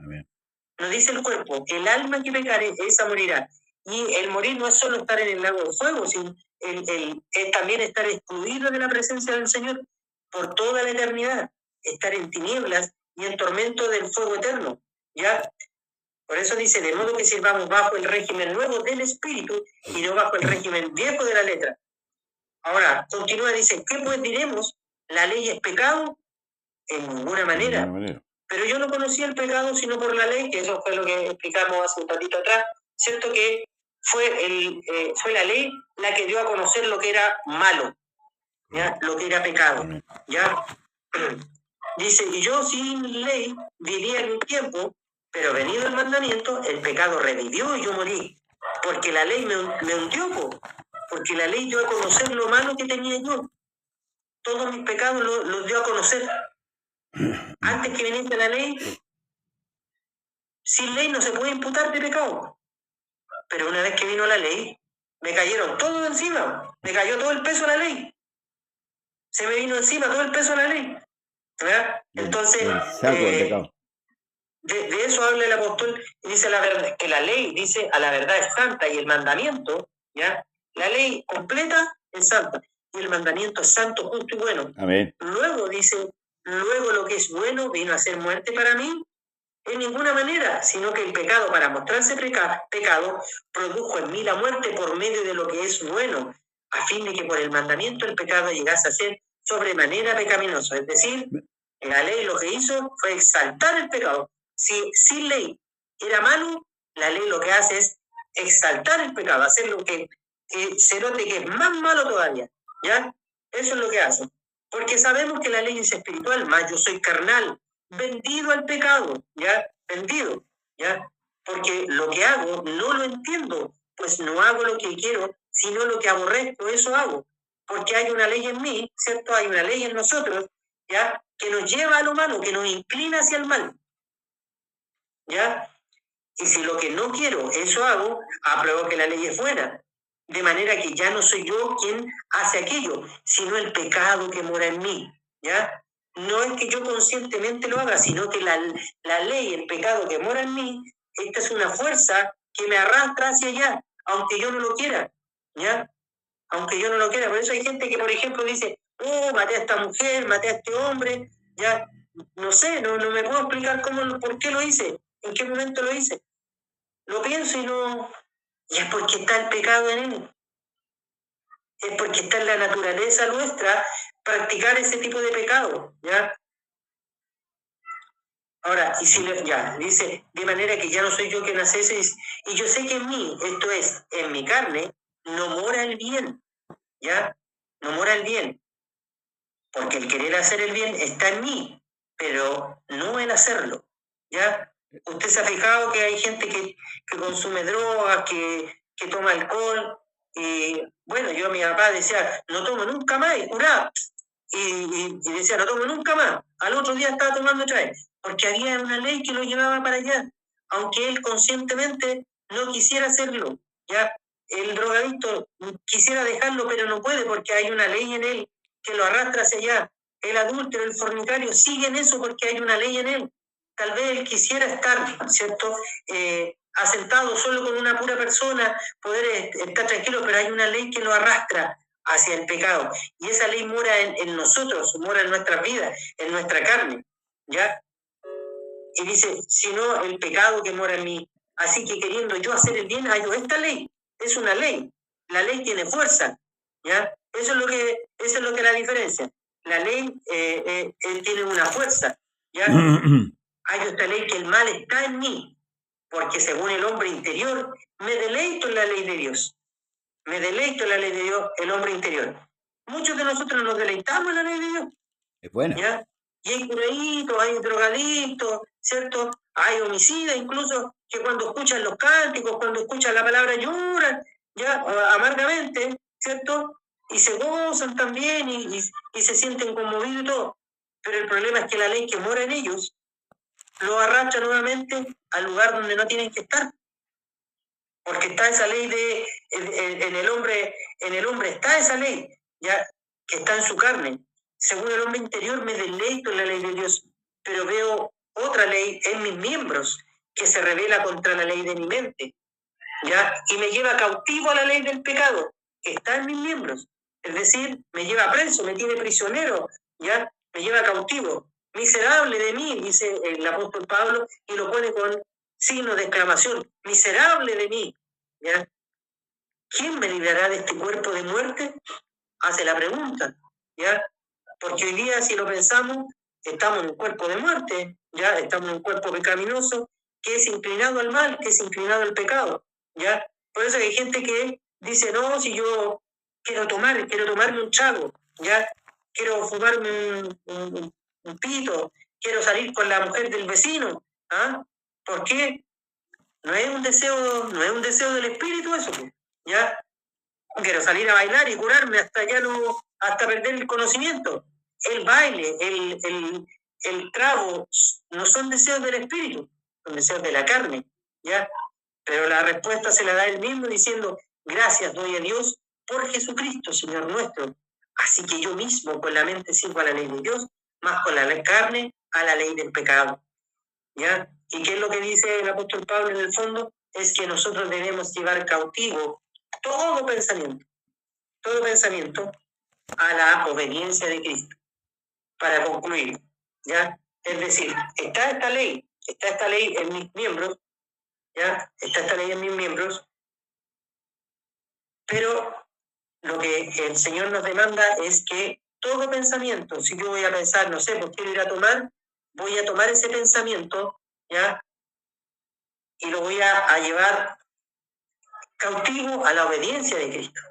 No dice el cuerpo, el alma que pecare, esa morirá. Y el morir no es solo estar en el lago de fuego, sino es también estar excluido de la presencia del Señor por toda la eternidad, estar en tinieblas y en tormento del fuego eterno, ¿ya? Por eso dice, de modo que sirvamos bajo el régimen nuevo del Espíritu y no bajo el régimen viejo de la letra. Ahora, continúa, dice, ¿qué pues diremos? ¿La ley es pecado? En ninguna manera. Pero yo no conocía el pecado sino por la ley, que eso fue lo que explicamos hace un ratito atrás, ¿cierto? Que fue la ley la que dio a conocer lo que era malo, ¿ya? Lo que era pecado, ¿ya? Dice, y yo sin ley vivía en un tiempo, pero venido el mandamiento, el pecado revivió y yo morí, porque la ley me hundió, porque la ley dio a conocer lo malo que tenía yo. Todos mis pecados los dio a conocer. Antes que viniese la ley, sin ley no se puede imputar de pecado. Pero una vez que vino la ley, me cayeron todos encima, me cayó todo el peso de la ley. Se me vino encima todo el peso de la ley. ¿Verdad? Entonces, de eso habla el apóstol y dice la verdad, que la ley dice a la verdad es santa y el mandamiento, ¿ya? La ley completa es santa y el mandamiento es santo, justo y bueno. Amén. Luego dice, luego lo que es bueno vino a ser muerte para mí, en ninguna manera, sino que el pecado, para mostrarse pecado, produjo en mí la muerte por medio de lo que es bueno, a fin de que por el mandamiento el pecado llegase a ser sobremanera pecaminoso. Es decir, la ley lo que hizo fue exaltar el pecado. Si sin ley era malo, La ley lo que hace es exaltar el pecado, hacer lo que se note que es más malo todavía, ¿ya? Eso es lo que hace. Porque sabemos que la ley es espiritual, más yo soy carnal, vendido al pecado, ¿ya? Vendido, ¿ya? Porque lo que hago no lo entiendo, pues no hago lo que quiero, sino lo que aborrezco, eso hago. Porque hay una ley en mí, ¿cierto? Hay una ley en nosotros, ¿ya? Que nos lleva a lo malo, que nos inclina hacia el mal, ¿ya? Y si lo que no quiero, eso hago, apruebo que la ley es buena. De manera que ya no soy yo quien hace aquello, sino el pecado que mora en mí, ¿ya? No es que yo conscientemente lo haga, sino que la ley, el pecado que mora en mí, esta es una fuerza que me arrastra hacia allá, aunque yo no lo quiera, ¿ya? Aunque yo no lo quiera. Por eso hay gente que, por ejemplo, dice, oh, maté a esta mujer, maté a este hombre, ya, no sé, no me puedo explicar por qué lo hice, en qué momento lo hice. Lo pienso y no, y es porque está el pecado en él. Es porque está en la naturaleza nuestra practicar ese tipo de pecado, ¿ya? Ahora, y si ya, dice, de manera que ya no soy yo quien hace eso, y yo sé que en mí, esto es, en mi carne, no mora el bien, ¿ya? No mora el bien, porque el querer hacer el bien está en mí, pero no el hacerlo, ¿ya? Usted se ha fijado que hay gente que consume drogas, que toma alcohol, y bueno, yo a mi papá decía, no tomo nunca más, y curaba, y decía, no tomo nunca más, al otro día estaba tomando otra vez, porque había una ley que lo llevaba para allá, aunque él conscientemente no quisiera hacerlo, ¿ya? El drogadicto quisiera dejarlo, pero no puede, porque hay una ley en él que lo arrastra hacia allá. El adúltero, el fornicario, sigue en eso porque hay una ley en él. Tal vez él quisiera estar, ¿cierto?, asentado solo con una pura persona, poder estar tranquilo, pero hay una ley que lo arrastra hacia el pecado. Y esa ley mora en nosotros, mora en nuestras vidas, en nuestra carne, ¿ya? Y dice, si no, el pecado que mora en mí. Así que queriendo yo hacer el bien, hallo esta ley. Es una ley. La ley tiene fuerza, ¿ya? Eso es lo que es la diferencia. La ley tiene una fuerza, ¿ya? Hallo esta ley que el mal está en mí, porque según el hombre interior, me deleito en la ley de Dios. Me deleito en la ley de Dios, el hombre interior. Muchos de nosotros nos deleitamos en la ley de Dios. Es buena. ¿Ya? Y hay curaditos, hay drogadictos, ¿cierto? Hay homicidas incluso que cuando escuchan los cánticos, cuando escuchan la palabra lloran, ya amargamente, ¿cierto? Y se gozan también y se sienten conmovidos y todo. Pero el problema es que la ley que mora en ellos los arrastra nuevamente al lugar donde no tienen que estar. Porque está esa ley en el hombre está esa ley, ya, que está en su carne. Según el hombre interior me deleito en la ley de Dios, pero veo otra ley en mis miembros que se revela contra la ley de mi mente, ¿ya? Y me lleva cautivo a la ley del pecado, que está en mis miembros. Es decir, me lleva preso, me tiene prisionero, ¿ya? Me lleva cautivo. Miserable de mí, dice el apóstol Pablo, y lo pone con signo de exclamación. Miserable de mí, ¿ya? ¿Quién me librará de este cuerpo de muerte? Hace la pregunta, ¿ya? Porque hoy día, si lo pensamos, estamos en un cuerpo de muerte, ¿ya? Estamos en un cuerpo pecaminoso que es inclinado al mal, que es inclinado al pecado, ¿ya? Por eso hay gente que dice, no, si yo quiero tomarme un trago, ¿ya? Quiero fumarme un pito, quiero salir con la mujer del vecino, ¿ah? ¿Por qué? No es un deseo del espíritu eso, ¿ya? Quiero salir a bailar y curarme hasta perder el conocimiento. El baile, el trago, no son deseos del espíritu, son deseos de la carne, ¿ya? Pero la respuesta se la da él mismo diciendo, gracias doy a Dios por Jesucristo, Señor nuestro. Así que yo mismo con la mente sirvo a la ley de Dios, más con la carne a la ley del pecado, ¿ya? ¿Y qué es lo que dice el apóstol Pablo en el fondo? Es que nosotros debemos llevar cautivo todo pensamiento a la obediencia de Cristo. Para concluir, ¿ya? Es decir, está esta ley en mis miembros, ¿ya? Está esta ley en mis miembros, pero lo que el Señor nos demanda es que todo pensamiento, si yo voy a pensar, no sé, pues quiero ir a tomar, voy a tomar ese pensamiento, ¿ya? y lo voy a llevar cautivo a la obediencia de Cristo.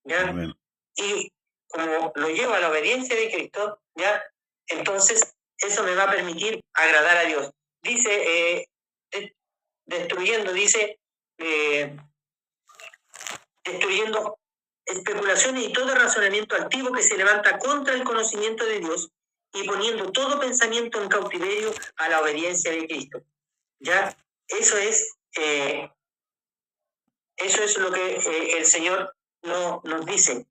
¿Ya? Amén. Y como lo llevo a la obediencia de Cristo, ¿ya? Entonces eso me va a permitir agradar a Dios. Dice, destruyendo especulaciones y todo razonamiento altivo que se levanta contra el conocimiento de Dios y poniendo todo pensamiento en cautiverio a la obediencia de Cristo. ¿Ya? Eso es lo que el Señor nos dice.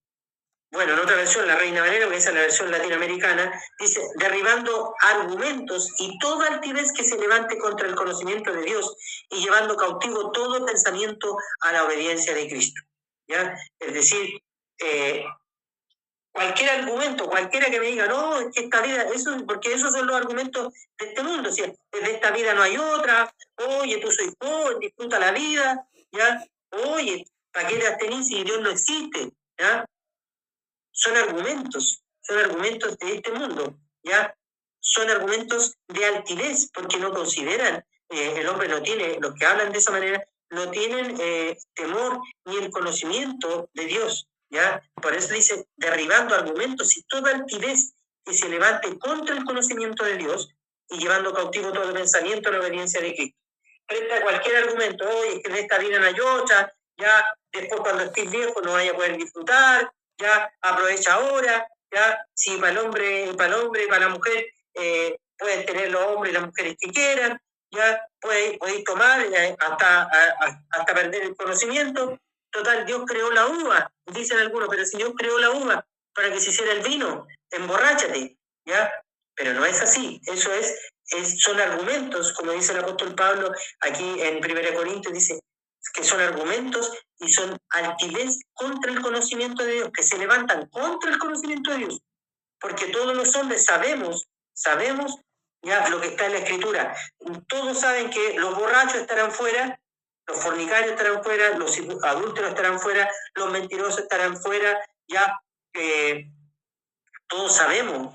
Bueno, en otra versión, la Reina Valera, que esa es la versión latinoamericana, dice, derribando argumentos y toda altivez que se levante contra el conocimiento de Dios y llevando cautivo todo pensamiento a la obediencia de Cristo. ¿Ya? Es decir, cualquier argumento, cualquiera que me diga, no, es que esta vida, porque esos son los argumentos de este mundo, o sea, de esta vida no hay otra, oye, tú soy pobre, disfruta la vida, ¿ya? Oye, ¿para qué te abstenís si Dios no existe? ¿Ya? Son argumentos de este mundo, ¿ya? Son argumentos de altivez, porque no consideran, el hombre no tiene, los que hablan de esa manera, no tienen temor ni el conocimiento de Dios, ¿ya? Por eso dice, derribando argumentos y toda altivez que se levante contra el conocimiento de Dios y llevando cautivo todo pensamiento a la obediencia de Cristo. Frente a cualquier argumento, oye, es que en esta vida no hay otra, ya después cuando estés viejo no vaya a poder disfrutar, ya aprovecha ahora, ya si para el hombre y para la mujer pueden tener los hombres y las mujeres que quieran, ya podéis tomar hasta perder el conocimiento. Total, Dios creó la uva, dicen algunos, pero si Dios creó la uva para que se hiciera el vino, emborráchate, ¿ya? Pero no es así, eso son argumentos, como dice el apóstol Pablo aquí en 1 Corintios, dice que son argumentos y son altivez contra el conocimiento de Dios, que se levantan contra el conocimiento de Dios, porque todos los hombres sabemos ya lo que está en la Escritura. Todos saben que los borrachos estarán fuera, los fornicarios estarán fuera, los adúlteros estarán fuera, los mentirosos estarán fuera, ya todos sabemos,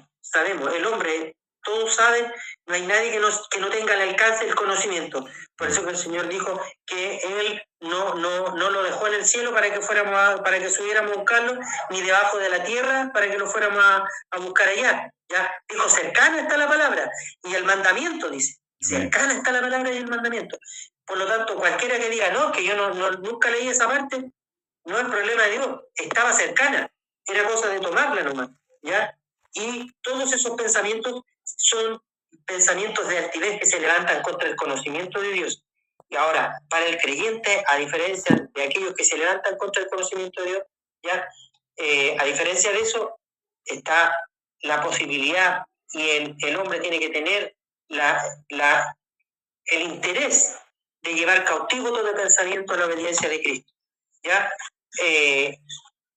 el hombre, todos saben, no hay nadie que no tenga al alcance del conocimiento. Por eso que el Señor dijo que Él no lo dejó en el cielo para que subiéramos a buscarlo, ni debajo de la tierra para que lo fuéramos a buscar allá. ¿Ya? Dijo, cercana está la palabra y el mandamiento, dice. Cercana está la palabra y el mandamiento. Por lo tanto, cualquiera que diga, no, que yo nunca leí esa parte, no es problema de Dios, estaba cercana, era cosa de tomarla nomás, ¿ya? Y todos esos pensamientos son pensamientos de altivez que se levantan contra el conocimiento de Dios. Y ahora, para el creyente, a diferencia de aquellos que se levantan contra el conocimiento de Dios, ¿ya? A diferencia de eso, está la posibilidad y el hombre tiene que tener el interés de llevar cautivo todo pensamiento a la obediencia de Cristo, ¿ya?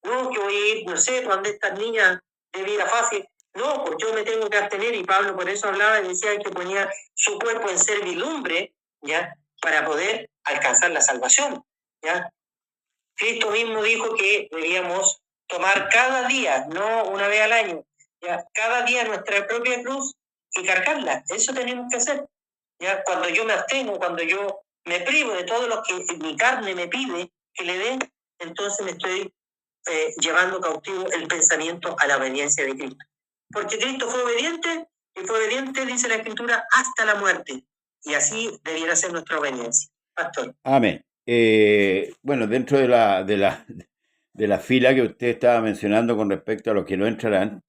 No, que voy a ir, no sé, donde estas niñas de vida fácil, no, pues yo me tengo que abstener, y Pablo por eso hablaba y decía que ponía su cuerpo en servidumbre, ¿ya? Para poder alcanzar la salvación, ¿ya? Cristo mismo dijo que debíamos tomar cada día, no una vez al año, ¿ya? Cada día nuestra propia cruz y cargarla, eso tenemos que hacer, ¿ya? Cuando yo me abstengo, cuando yo me privo de todo lo que mi carne me pide que le dé, entonces me estoy llevando cautivo el pensamiento a la obediencia de Cristo. Porque Cristo fue obediente, y fue obediente, dice la Escritura, hasta la muerte. Y así debiera ser nuestra obediencia. Pastor. Amén. Bueno, dentro de la fila que usted estaba mencionando con respecto a los que no entrarán,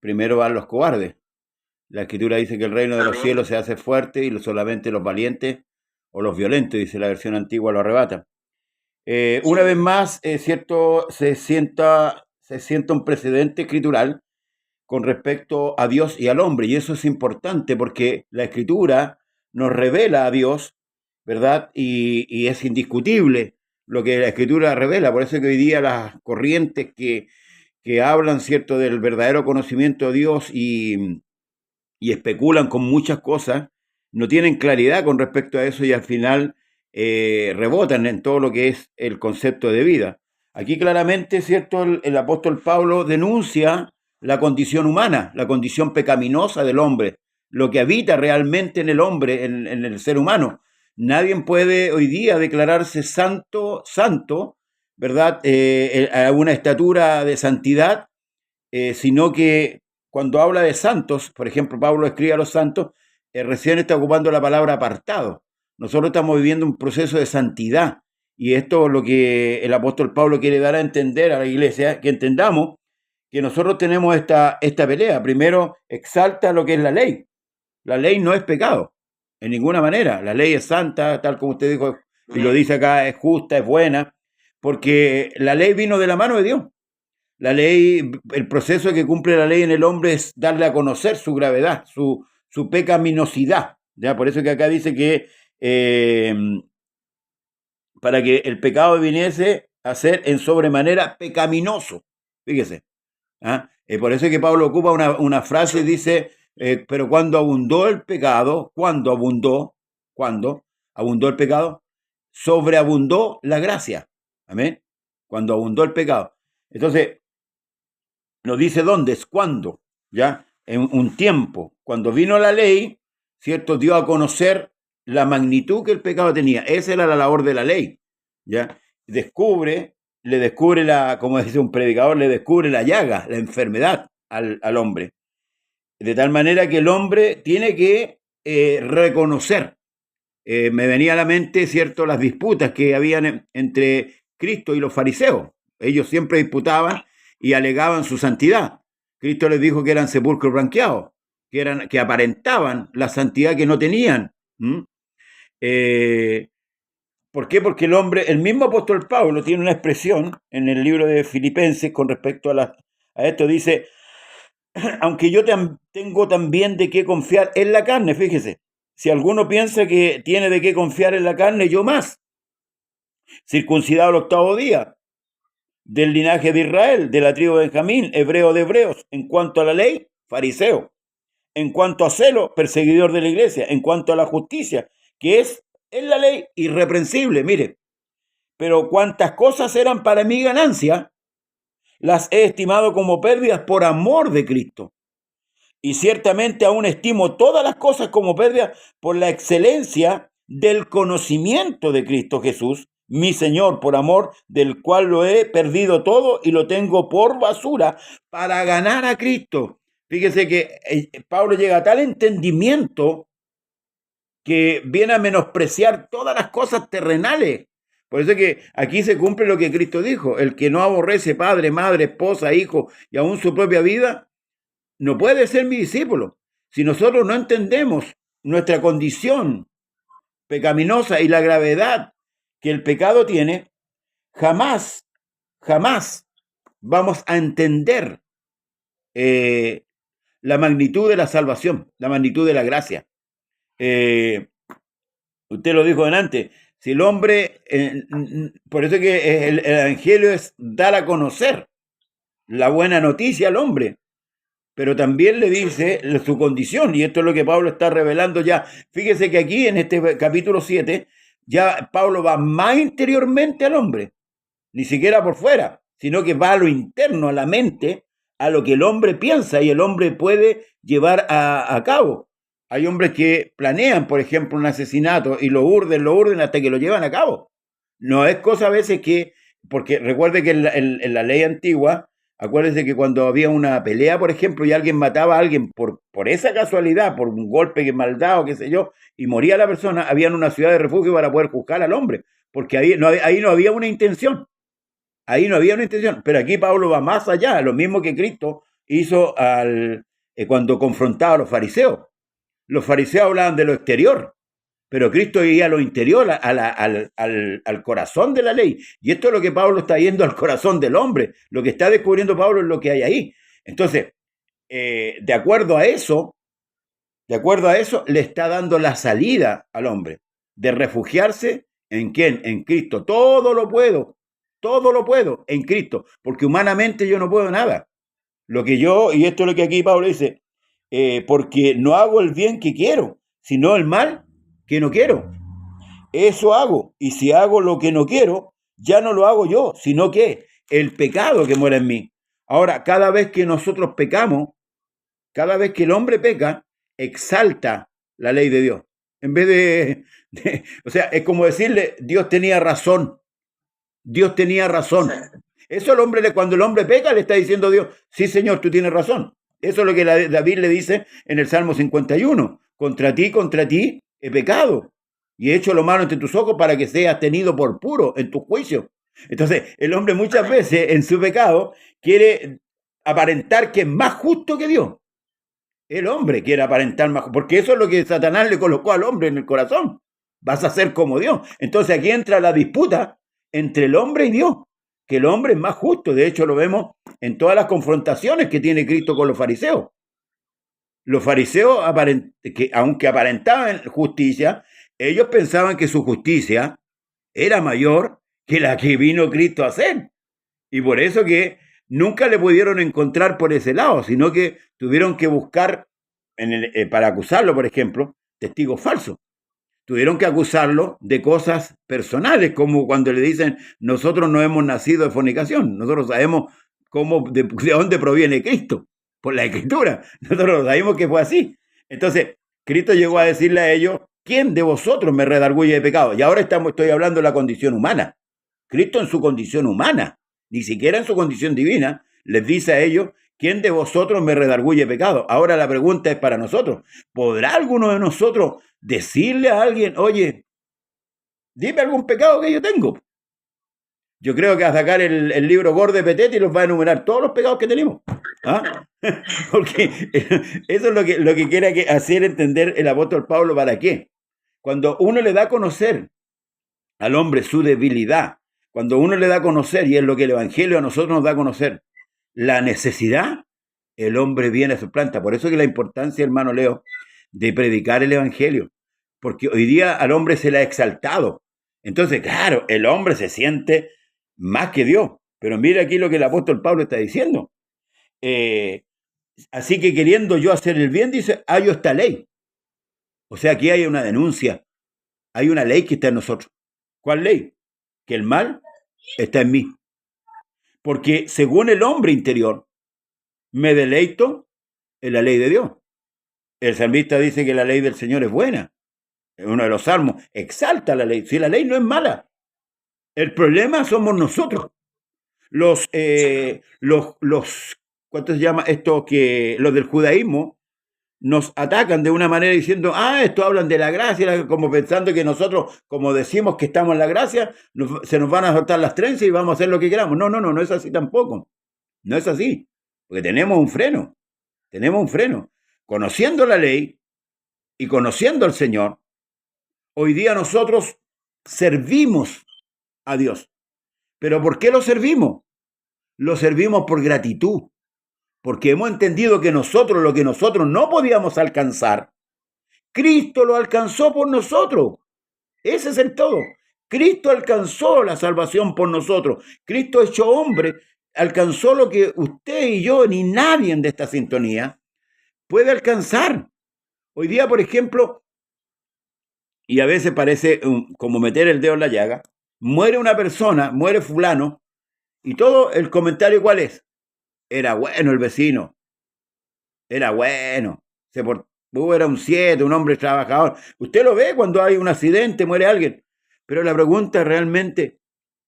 primero van los cobardes. La Escritura dice que el reino de los cielos se hace fuerte y solamente los valientes o los violentos, dice la versión antigua, lo arrebatan. Una vez más, es cierto, se sienta un precedente escritural con respecto a Dios y al hombre, y eso es importante porque la Escritura nos revela a Dios, ¿verdad? Y es indiscutible lo que la Escritura revela. Por eso que hoy día las corrientes que hablan, ¿cierto?, del verdadero conocimiento de Dios y especulan con muchas cosas, no tienen claridad con respecto a eso y al final rebotan en todo lo que es el concepto de vida. Aquí claramente, ¿cierto?, el apóstol Pablo denuncia la condición humana, la condición pecaminosa del hombre, lo que habita realmente en el hombre, en el ser humano. Nadie puede hoy día declararse santo, ¿verdad? A una estatura de santidad, sino que cuando habla de santos, por ejemplo, Pablo escribe a los santos, recién está ocupando la palabra apartado. Nosotros estamos viviendo un proceso de santidad y esto es lo que el apóstol Pablo quiere dar a entender a la iglesia, que entendamos que nosotros tenemos esta pelea. Primero, exalta lo que es la ley. La ley no es pecado, en ninguna manera. La ley es santa, tal como usted dijo, y lo dice acá, es justa, es buena, porque la ley vino de la mano de Dios. La ley, el proceso que cumple la ley en el hombre es darle a conocer su gravedad, su pecaminosidad. ¿Ya? Por eso que acá dice que para que el pecado viniese a ser en sobremanera pecaminoso. Fíjese. ¿Ah? Por eso que Pablo ocupa una frase y dice, pero cuando abundó el pecado, ¿cuándo abundó? ¿Cuándo abundó el pecado? Sobreabundó la gracia. Amén. Cuando abundó el pecado. Entonces, nos dice dónde, es cuándo, ¿ya? En un tiempo. Cuando vino la ley, ¿cierto? Dio a conocer la magnitud que el pecado tenía. Esa era la labor de la ley, ¿ya? Le descubre como dice un predicador, le descubre la llaga, la enfermedad al hombre. De tal manera que el hombre tiene que reconocer. Me venía a la mente, ¿cierto?, las disputas que habían entre Cristo y los fariseos. Ellos siempre disputaban y alegaban su santidad. Cristo les dijo que eran sepulcros blanqueados, que aparentaban la santidad que no tenían. ¿Por qué? Porque el mismo apóstol Pablo tiene una expresión en el libro de Filipenses con respecto a esto. Dice, aunque yo tengo también de qué confiar en la carne, fíjese, si alguno piensa que tiene de qué confiar en la carne, yo más. Circuncidado el 8º día, del linaje de Israel, de la tribu de Benjamín, hebreo de hebreos, en cuanto a la ley, fariseo, en cuanto a celo, perseguidor de la iglesia, en cuanto a la justicia, que es en la ley irreprensible, mire, pero cuantas cosas eran para mi ganancia, las he estimado como pérdidas por amor de Cristo. Y ciertamente aún estimo todas las cosas como pérdidas por la excelencia del conocimiento de Cristo Jesús, mi Señor, por amor del cual lo he perdido todo y lo tengo por basura para ganar a Cristo. Fíjese que Pablo llega a tal entendimiento que viene a menospreciar todas las cosas terrenales. Por eso es que aquí se cumple lo que Cristo dijo: el que no aborrece padre, madre, esposa, hijo y aún su propia vida, no puede ser mi discípulo. Si nosotros no entendemos nuestra condición pecaminosa y la gravedad que el pecado tiene, jamás vamos a entender la magnitud de la salvación, la magnitud de la gracia. Usted lo dijo antes, si el hombre, por eso que el evangelio es dar a conocer la buena noticia al hombre, pero también le dice su condición, y esto es lo que Pablo está revelando ya. Fíjese que aquí en este capítulo 7, ya Pablo va más interiormente al hombre, ni siquiera por fuera, sino que va a lo interno, a la mente, a lo que el hombre piensa y el hombre puede llevar a cabo. Hay hombres que planean, por ejemplo, un asesinato y lo urden hasta que lo llevan a cabo. No es cosa a veces porque recuerde que en la ley antigua, acuérdese que cuando había una pelea, por ejemplo, y alguien mataba a alguien por esa casualidad, por un golpe que mal dado, qué sé yo, y moría la persona, había una ciudad de refugio para poder juzgar al hombre, porque ahí no había una intención. Ahí no había una intención. Pero aquí Pablo va más allá, lo mismo que Cristo hizo cuando confrontaba a los fariseos. Los fariseos hablaban de lo exterior, pero Cristo iba a lo interior, al corazón de la ley. Y esto es lo que Pablo está yendo al corazón del hombre. Lo que está descubriendo Pablo es lo que hay ahí. Entonces, de acuerdo a eso, le está dando la salida al hombre de refugiarse en ¿quién? En Cristo. Todo lo puedo en Cristo, porque humanamente yo no puedo nada. Y esto es lo que aquí Pablo dice, porque no hago el bien que quiero, sino el mal que no quiero. Eso hago, y si hago lo que no quiero, ya no lo hago yo, sino que el pecado que mora en mí. Ahora, cada vez que nosotros pecamos, cada vez que el hombre peca, exalta la ley de Dios. En vez o sea, es como decirle, Dios tenía razón. Dios tenía razón. Eso el hombre, cuando el hombre peca, le está diciendo a Dios, sí, Señor, tú tienes razón. Eso es lo que David le dice en el Salmo 51. Contra ti he pecado y he hecho lo malo ante tus ojos para que seas tenido por puro en tu juicio. Entonces, el hombre muchas veces en su pecado quiere aparentar que es más justo que Dios. El hombre quiere aparentar más, porque eso es lo que Satanás le colocó al hombre en el corazón. Vas a ser como Dios. Entonces aquí entra la disputa entre el hombre y Dios, que el hombre es más justo. De hecho, lo vemos en todas las confrontaciones que tiene Cristo con los fariseos. Los fariseos, que aunque aparentaban justicia, ellos pensaban que su justicia era mayor que la que vino Cristo a hacer. Y por eso que nunca le pudieron encontrar por ese lado, sino que tuvieron que buscar, para acusarlo, por ejemplo, testigos falsos. Tuvieron que acusarlo de cosas personales, como cuando le dicen, nosotros no hemos nacido de fornicación, nosotros sabemos de dónde proviene Cristo, por la Escritura, nosotros sabemos que fue así. Entonces, Cristo llegó a decirle a ellos, ¿quién de vosotros me redarguye de pecado? Y ahora estoy hablando de la condición humana. Cristo en su condición humana, ni siquiera en su condición divina, les dice a ellos, ¿quién de vosotros me redarguye pecado? Ahora la pregunta es para nosotros, ¿podrá alguno de nosotros decirle a alguien, oye, dime algún pecado que yo tengo? Yo creo que a sacar el libro gordo de Petete y los va a enumerar todos los pecados que tenemos. ¿Ah? Porque eso es lo que quiere hacer entender el apóstol Pablo. ¿Para qué? Cuando uno le da a conocer al hombre su debilidad, cuando uno le da a conocer, y es lo que el Evangelio a nosotros nos da a conocer, la necesidad, el hombre viene a su planta. Por eso que la importancia, hermano Leo, de predicar el Evangelio. Porque hoy día al hombre se le ha exaltado. Entonces, claro, el hombre se siente más que Dios. Pero mira aquí lo que el apóstol Pablo está diciendo. Así que queriendo yo hacer el bien, dice, hallo esta ley. O sea, aquí hay una denuncia. Hay una ley que está en nosotros. ¿Cuál ley? Que el mal está en mí. Porque según el hombre interior, me deleito en la ley de Dios. El salmista dice que la ley del Señor es buena. En uno de los salmos exalta la ley. Si la ley no es mala, el problema somos nosotros. ¿Cuántos se llama esto? Que los del judaísmo nos atacan de una manera diciendo, esto hablan de la gracia, como pensando que nosotros, como decimos que estamos en la gracia, se nos van a soltar las trenzas y vamos a hacer lo que queramos. No es así tampoco. No es así. Porque tenemos un freno. Conociendo la ley y conociendo al Señor, hoy día nosotros servimos a Dios. ¿Pero por qué lo servimos? Lo servimos por gratitud. Porque hemos entendido que lo que nosotros no podíamos alcanzar, Cristo lo alcanzó por nosotros. Ese es el todo. Cristo alcanzó la salvación por nosotros. Cristo hecho hombre alcanzó lo que usted y yo, ni nadie de esta sintonía, puede alcanzar. Hoy día, por ejemplo, y a veces parece como meter el dedo en la llaga, muere una persona, muere fulano, y todo el comentario, ¿cuál es? Era bueno el vecino. Era bueno. Era un 7, un hombre trabajador. Usted lo ve cuando hay un accidente, muere alguien. Pero la pregunta realmente,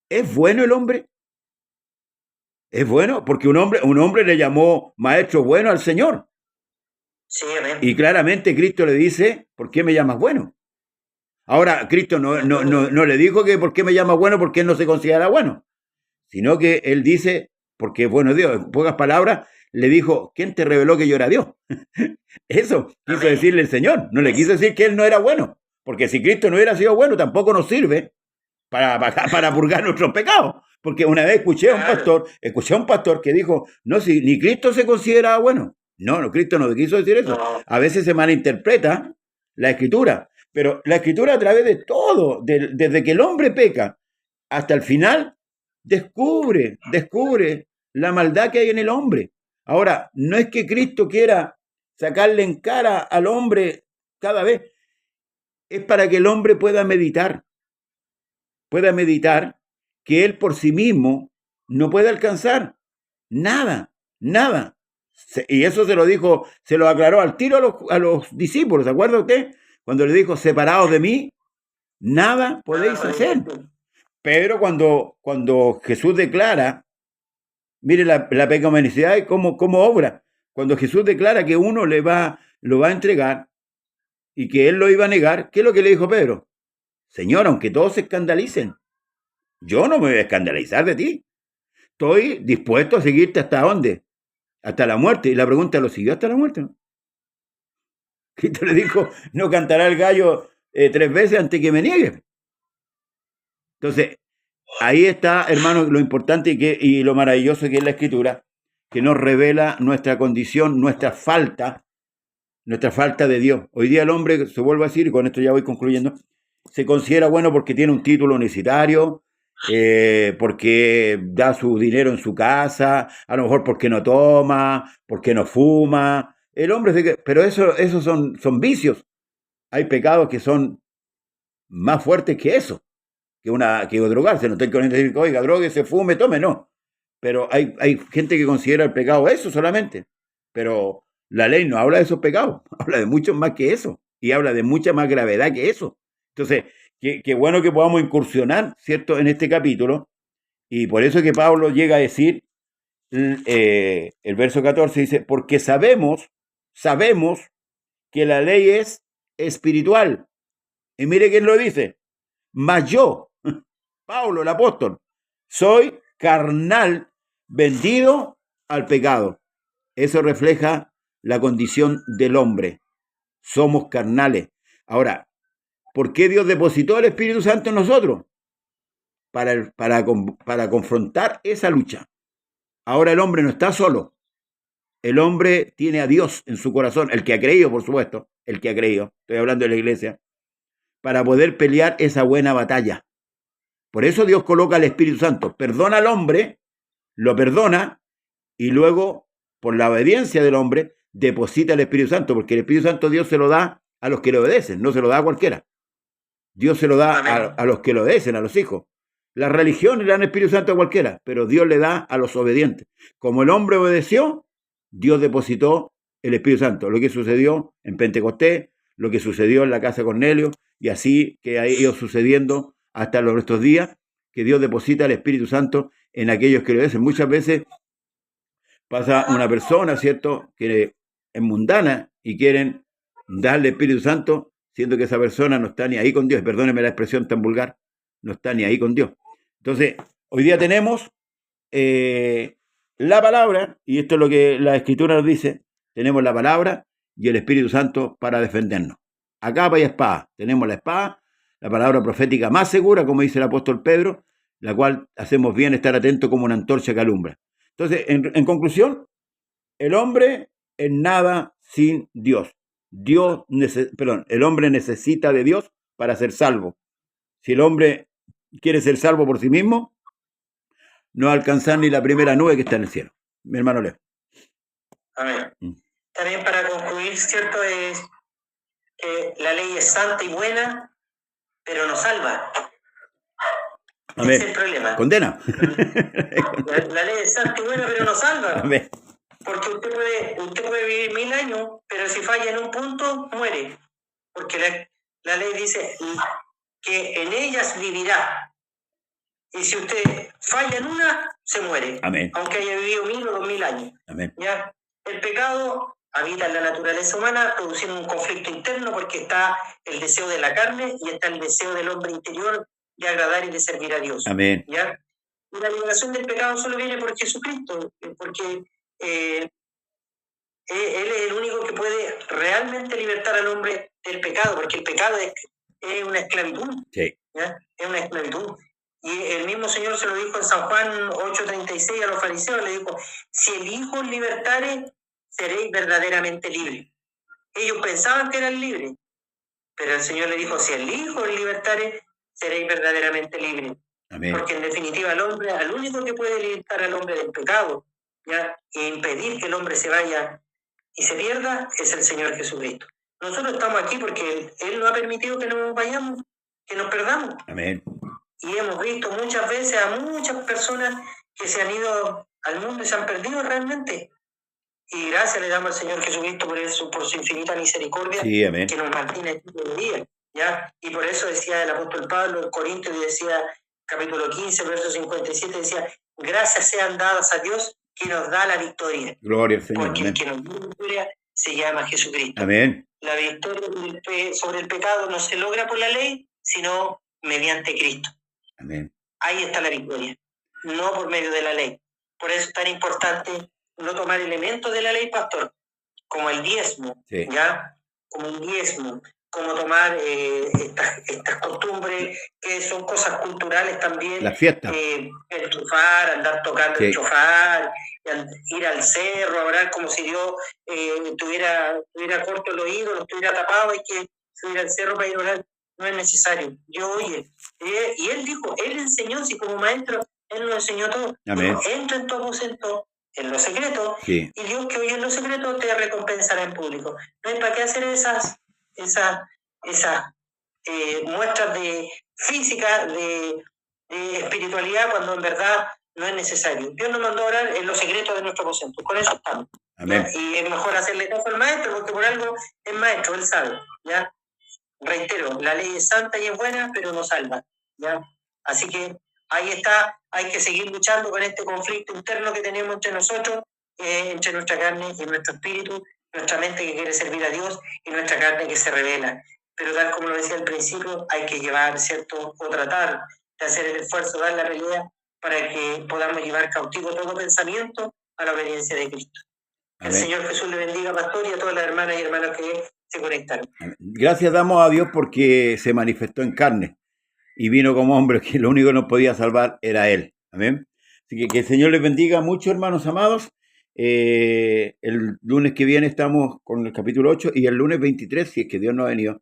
¿es bueno el hombre? ¿Es bueno? Porque un hombre le llamó maestro bueno al Señor. Sí, amén. Y claramente Cristo le dice, ¿por qué me llamas bueno? Ahora, Cristo no le dijo que ¿por qué me llamas bueno? Porque él no se considera bueno. Sino que él dice, porque es bueno Dios. En pocas palabras, le dijo, ¿quién te reveló que yo era Dios? Eso quiso decirle el Señor. No le quiso decir que él no era bueno. Porque si Cristo no hubiera sido bueno, tampoco nos sirve para purgar nuestros pecados. Porque una vez escuché a un pastor que dijo, no, si ni Cristo se consideraba bueno. No, Cristo no quiso decir eso. A veces se malinterpreta la Escritura. Pero la Escritura a través de todo, desde que el hombre peca hasta el final, descubre la maldad que hay en el hombre. Ahora, no es que Cristo quiera sacarle en cara al hombre cada vez, es para que el hombre pueda meditar que él por sí mismo no puede alcanzar nada. Y eso se lo aclaró al tiro a los discípulos, ¿se acuerda usted? Cuando le dijo, separados de mí, nada podéis hacer. Pedro, cuando Jesús declara, mire la pecaminosidad y cómo obra. Cuando Jesús declara que uno lo va a entregar y que él lo iba a negar, ¿qué es lo que le dijo Pedro? Señor, aunque todos se escandalicen, yo no me voy a escandalizar de ti. Estoy dispuesto a seguirte hasta dónde, hasta la muerte. Y la pregunta, ¿lo siguió hasta la muerte? ¿No? Cristo le dijo, no cantará el gallo 3 veces antes que me niegue. Entonces, ahí está, hermano, lo importante y lo maravilloso que es la Escritura, que nos revela nuestra condición, nuestra falta de Dios. Hoy día el hombre, se vuelve a decir, y con esto ya voy concluyendo, se considera bueno porque tiene un título universitario, porque da su dinero en su casa, a lo mejor porque no toma, porque no fuma. El hombre, pero eso son vicios. Hay pecados que son más fuertes que eso, que drogarse. No estoy con gente que dice, oiga, drogue, se fume, tome, no. Pero hay gente que considera el pecado eso solamente. Pero la ley no habla de esos pecados, habla de mucho más que eso. Y habla de mucha más gravedad que eso. Entonces, qué bueno que podamos incursionar, ¿cierto?, en este capítulo. Y por eso que Pablo llega a decir, el verso 14 dice, porque sabemos que la ley es espiritual. Y mire quién lo dice. Mas yo, Pablo el apóstol, soy carnal, vendido al pecado. Eso refleja la condición del hombre. Somos carnales. Ahora, ¿por qué Dios depositó el Espíritu Santo en nosotros? Para confrontar esa lucha. Ahora el hombre no está solo. El hombre tiene a Dios en su corazón, el que ha creído, por supuesto, el que ha creído, estoy hablando de la iglesia, para poder pelear esa buena batalla. Por eso Dios coloca al Espíritu Santo, perdona al hombre, lo perdona, y luego, por la obediencia del hombre, deposita el Espíritu Santo, porque el Espíritu Santo Dios se lo da a los que le obedecen, no se lo da a cualquiera. Dios se lo da a los que le obedecen, a los hijos. Las religiones le dan el Espíritu Santo a cualquiera, pero Dios le da a los obedientes. Como el hombre obedeció, Dios depositó el Espíritu Santo. Lo que sucedió en Pentecostés, lo que sucedió en la casa de Cornelio, y así que ha ido sucediendo hasta nuestros días, que Dios deposita el Espíritu Santo en aquellos que le obedecen. Muchas veces pasa una persona, ¿cierto?, que es mundana y quieren darle el Espíritu Santo, siendo que esa persona no está ni ahí con Dios. Perdónenme la expresión tan vulgar, no está ni ahí con Dios. Entonces, hoy día tenemos la palabra, y esto es lo que la Escritura nos dice, tenemos la palabra y el Espíritu Santo para defendernos. A capa y espada, tenemos la espada, la palabra profética más segura, como dice el apóstol Pedro, la cual hacemos bien estar atentos como una antorcha que alumbra. Entonces, en conclusión, el hombre es nada sin Dios. El hombre necesita de Dios para ser salvo. Si el hombre quiere ser salvo por sí mismo, no va a alcanzar ni la primera nube que está en el cielo. Mi hermano Leo. Amén. También para concluir, cierto, es que la ley es santa y buena, pero no salva. Amén. Ese es el problema. Condena. La ley es santa y buena, pero no salva. Amén. Porque usted puede vivir 1000 años, pero si falla en un punto, muere. Porque la ley dice que en ellas vivirá. Y si usted falla en una, se muere. Amén. Aunque haya vivido 1000 o 2000 años. Amén. ¿Ya? El pecado habita en la naturaleza humana, produciendo un conflicto interno, porque está el deseo de la carne y está el deseo del hombre interior de agradar y de servir a Dios. Amén. ¿Ya? Y la liberación del pecado solo viene por Jesucristo, porque Él es el único que puede realmente libertar al hombre del pecado, porque el pecado es una esclavitud. Sí. ¿Ya? Es una esclavitud. Y el mismo Señor se lo dijo en San Juan 8:36 a los fariseos, le dijo, si el Hijo os libertare, seréis verdaderamente libres. Ellos pensaban que eran libres, pero el Señor le dijo, si el Hijo os libertare, seréis verdaderamente libres. Amén. Porque en definitiva al único que puede libertar al hombre del pecado, ¿ya?, e impedir que el hombre se vaya y se pierda, es el Señor Jesucristo. Nosotros estamos aquí porque Él no ha permitido que nos vayamos, que nos perdamos. Amén. Y hemos visto muchas veces a muchas personas que se han ido al mundo y se han perdido realmente. Y gracias le damos al Señor Jesucristo por su infinita misericordia, Sí, amén. que nos mantiene aquí todo el día, ¿ya? Y por eso decía el apóstol Pablo en Corintios, y decía, capítulo 15, verso 57, decía, gracias sean dadas a Dios que nos da la victoria. Gloria al Señor, Porque amén. el que nos da la victoria se llama Jesucristo. Amén. La victoria sobre el pecado no se logra por la ley, sino mediante Cristo. Amén. Ahí está la victoria, no por medio de la ley. Por eso es tan importante no tomar elementos de la ley, pastor, como el diezmo, Sí. ¿ya? Como un diezmo, como tomar estas costumbres que son cosas culturales también. La fiesta. El chofar, andar tocando Sí. el chofar, ir al cerro, a orar como si Dios tuviera corto el oído, lo estuviera tapado, hay que subir al cerro para ir a orar. No es necesario. Yo oye. Y él dijo, él enseñó, si como maestro, él lo enseñó todo. Amén. Dijo, entra en tu aposento, en lo secreto, Sí. y Dios que oye en lo secreto te recompensará en público. No hay para qué hacer esas muestras de física, de espiritualidad, cuando en verdad no es necesario. Dios nos mandó a orar en lo secreto de nuestro aposento. Con eso estamos. Amén. ¿Ya? Y es mejor hacerle caso al maestro, porque por algo es maestro, él sabe. ¿Ya? Reitero, la ley es santa y es buena, pero no salva, ¿ya? Así que ahí está, hay que seguir luchando con este conflicto interno que tenemos entre nosotros, entre nuestra carne y nuestro espíritu, nuestra mente que quiere servir a Dios y nuestra carne que se revela. Pero tal como lo decía al principio, hay que llevar, ¿cierto? O tratar de hacer el esfuerzo, dar la pelea para que podamos llevar cautivo todo pensamiento a la obediencia de Cristo. Que el Señor Jesús le bendiga, pastor, y a todas las hermanas y hermanos que se conectaron. Gracias damos a Dios porque se manifestó en carne y vino como hombre, que lo único que nos podía salvar era Él. Amén. Así que el Señor les bendiga mucho, hermanos amados. El lunes que viene estamos con el capítulo 8 y el lunes 23, si es que Dios no ha venido,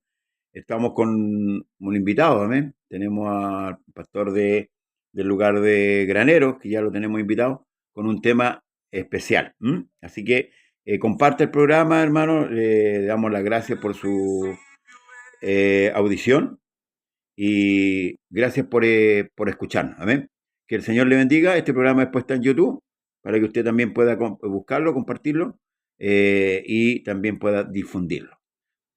estamos con un invitado. Amén. Tenemos al pastor del lugar de Granero, que ya lo tenemos invitado, con un tema especial. Así que comparte el programa, hermano. Le damos las gracias por su audición y gracias por escucharnos. Amén. Que el Señor le bendiga. Este programa después está en YouTube para que usted también pueda buscarlo, compartirlo y también pueda difundirlo.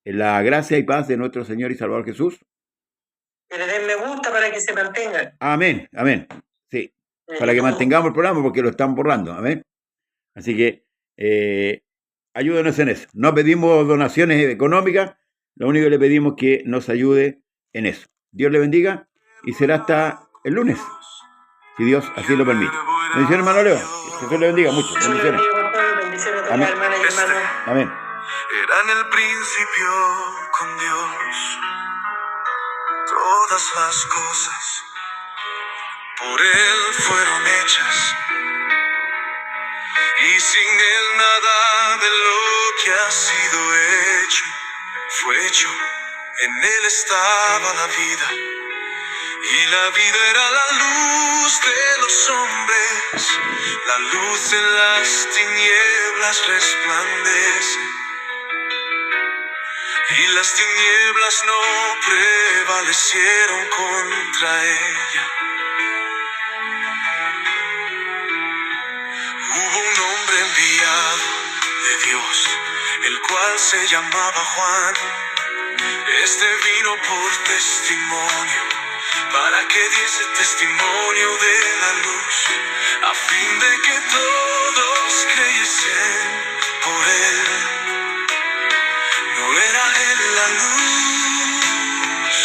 La gracia y paz de nuestro Señor y Salvador Jesús. Que le den me gusta para que se mantengan. Amén, amén. Sí, para que mantengamos el programa porque lo están borrando. Amén. Así que ayúdenos en eso. No pedimos donaciones económicas, lo único que le pedimos es que nos ayude en eso. Dios le bendiga y será hasta el lunes, si Dios así lo permite. Bendiciones, hermano Leo. Que Jesús le bendiga mucho. Bendiciones. Bendiciones a todas hermanas y hermanos. Amén. Era en el principio con Dios. Todas las cosas por Él fueron hechas. Y sin Él nada de lo que ha sido hecho fue hecho. En Él estaba la vida, y la vida era la luz de los hombres. La luz en las tinieblas resplandece, y las tinieblas no prevalecieron contra ella. Hubo un hombre enviado de Dios, el cual se llamaba Juan. Este vino por testimonio, para que diese testimonio de la luz, a fin de que todos creyesen por él. No era él la luz,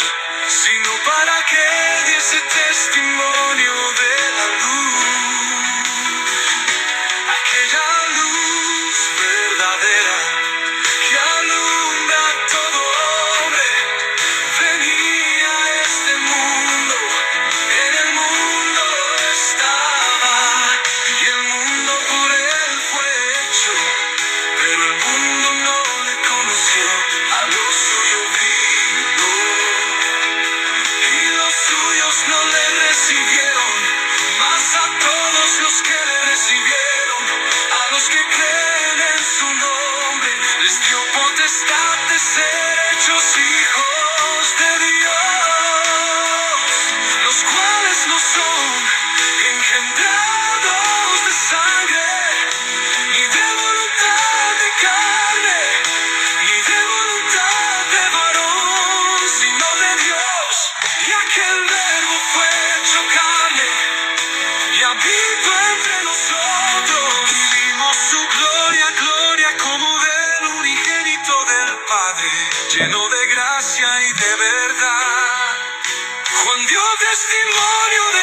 sino para que diese testimonio de la luz, aquella luz verdadera que alumbra a todo hombre. Venía a este mundo, en el mundo estaba, y el mundo por él fue hecho, lleno de gracia y de verdad. Juan dio testimonio de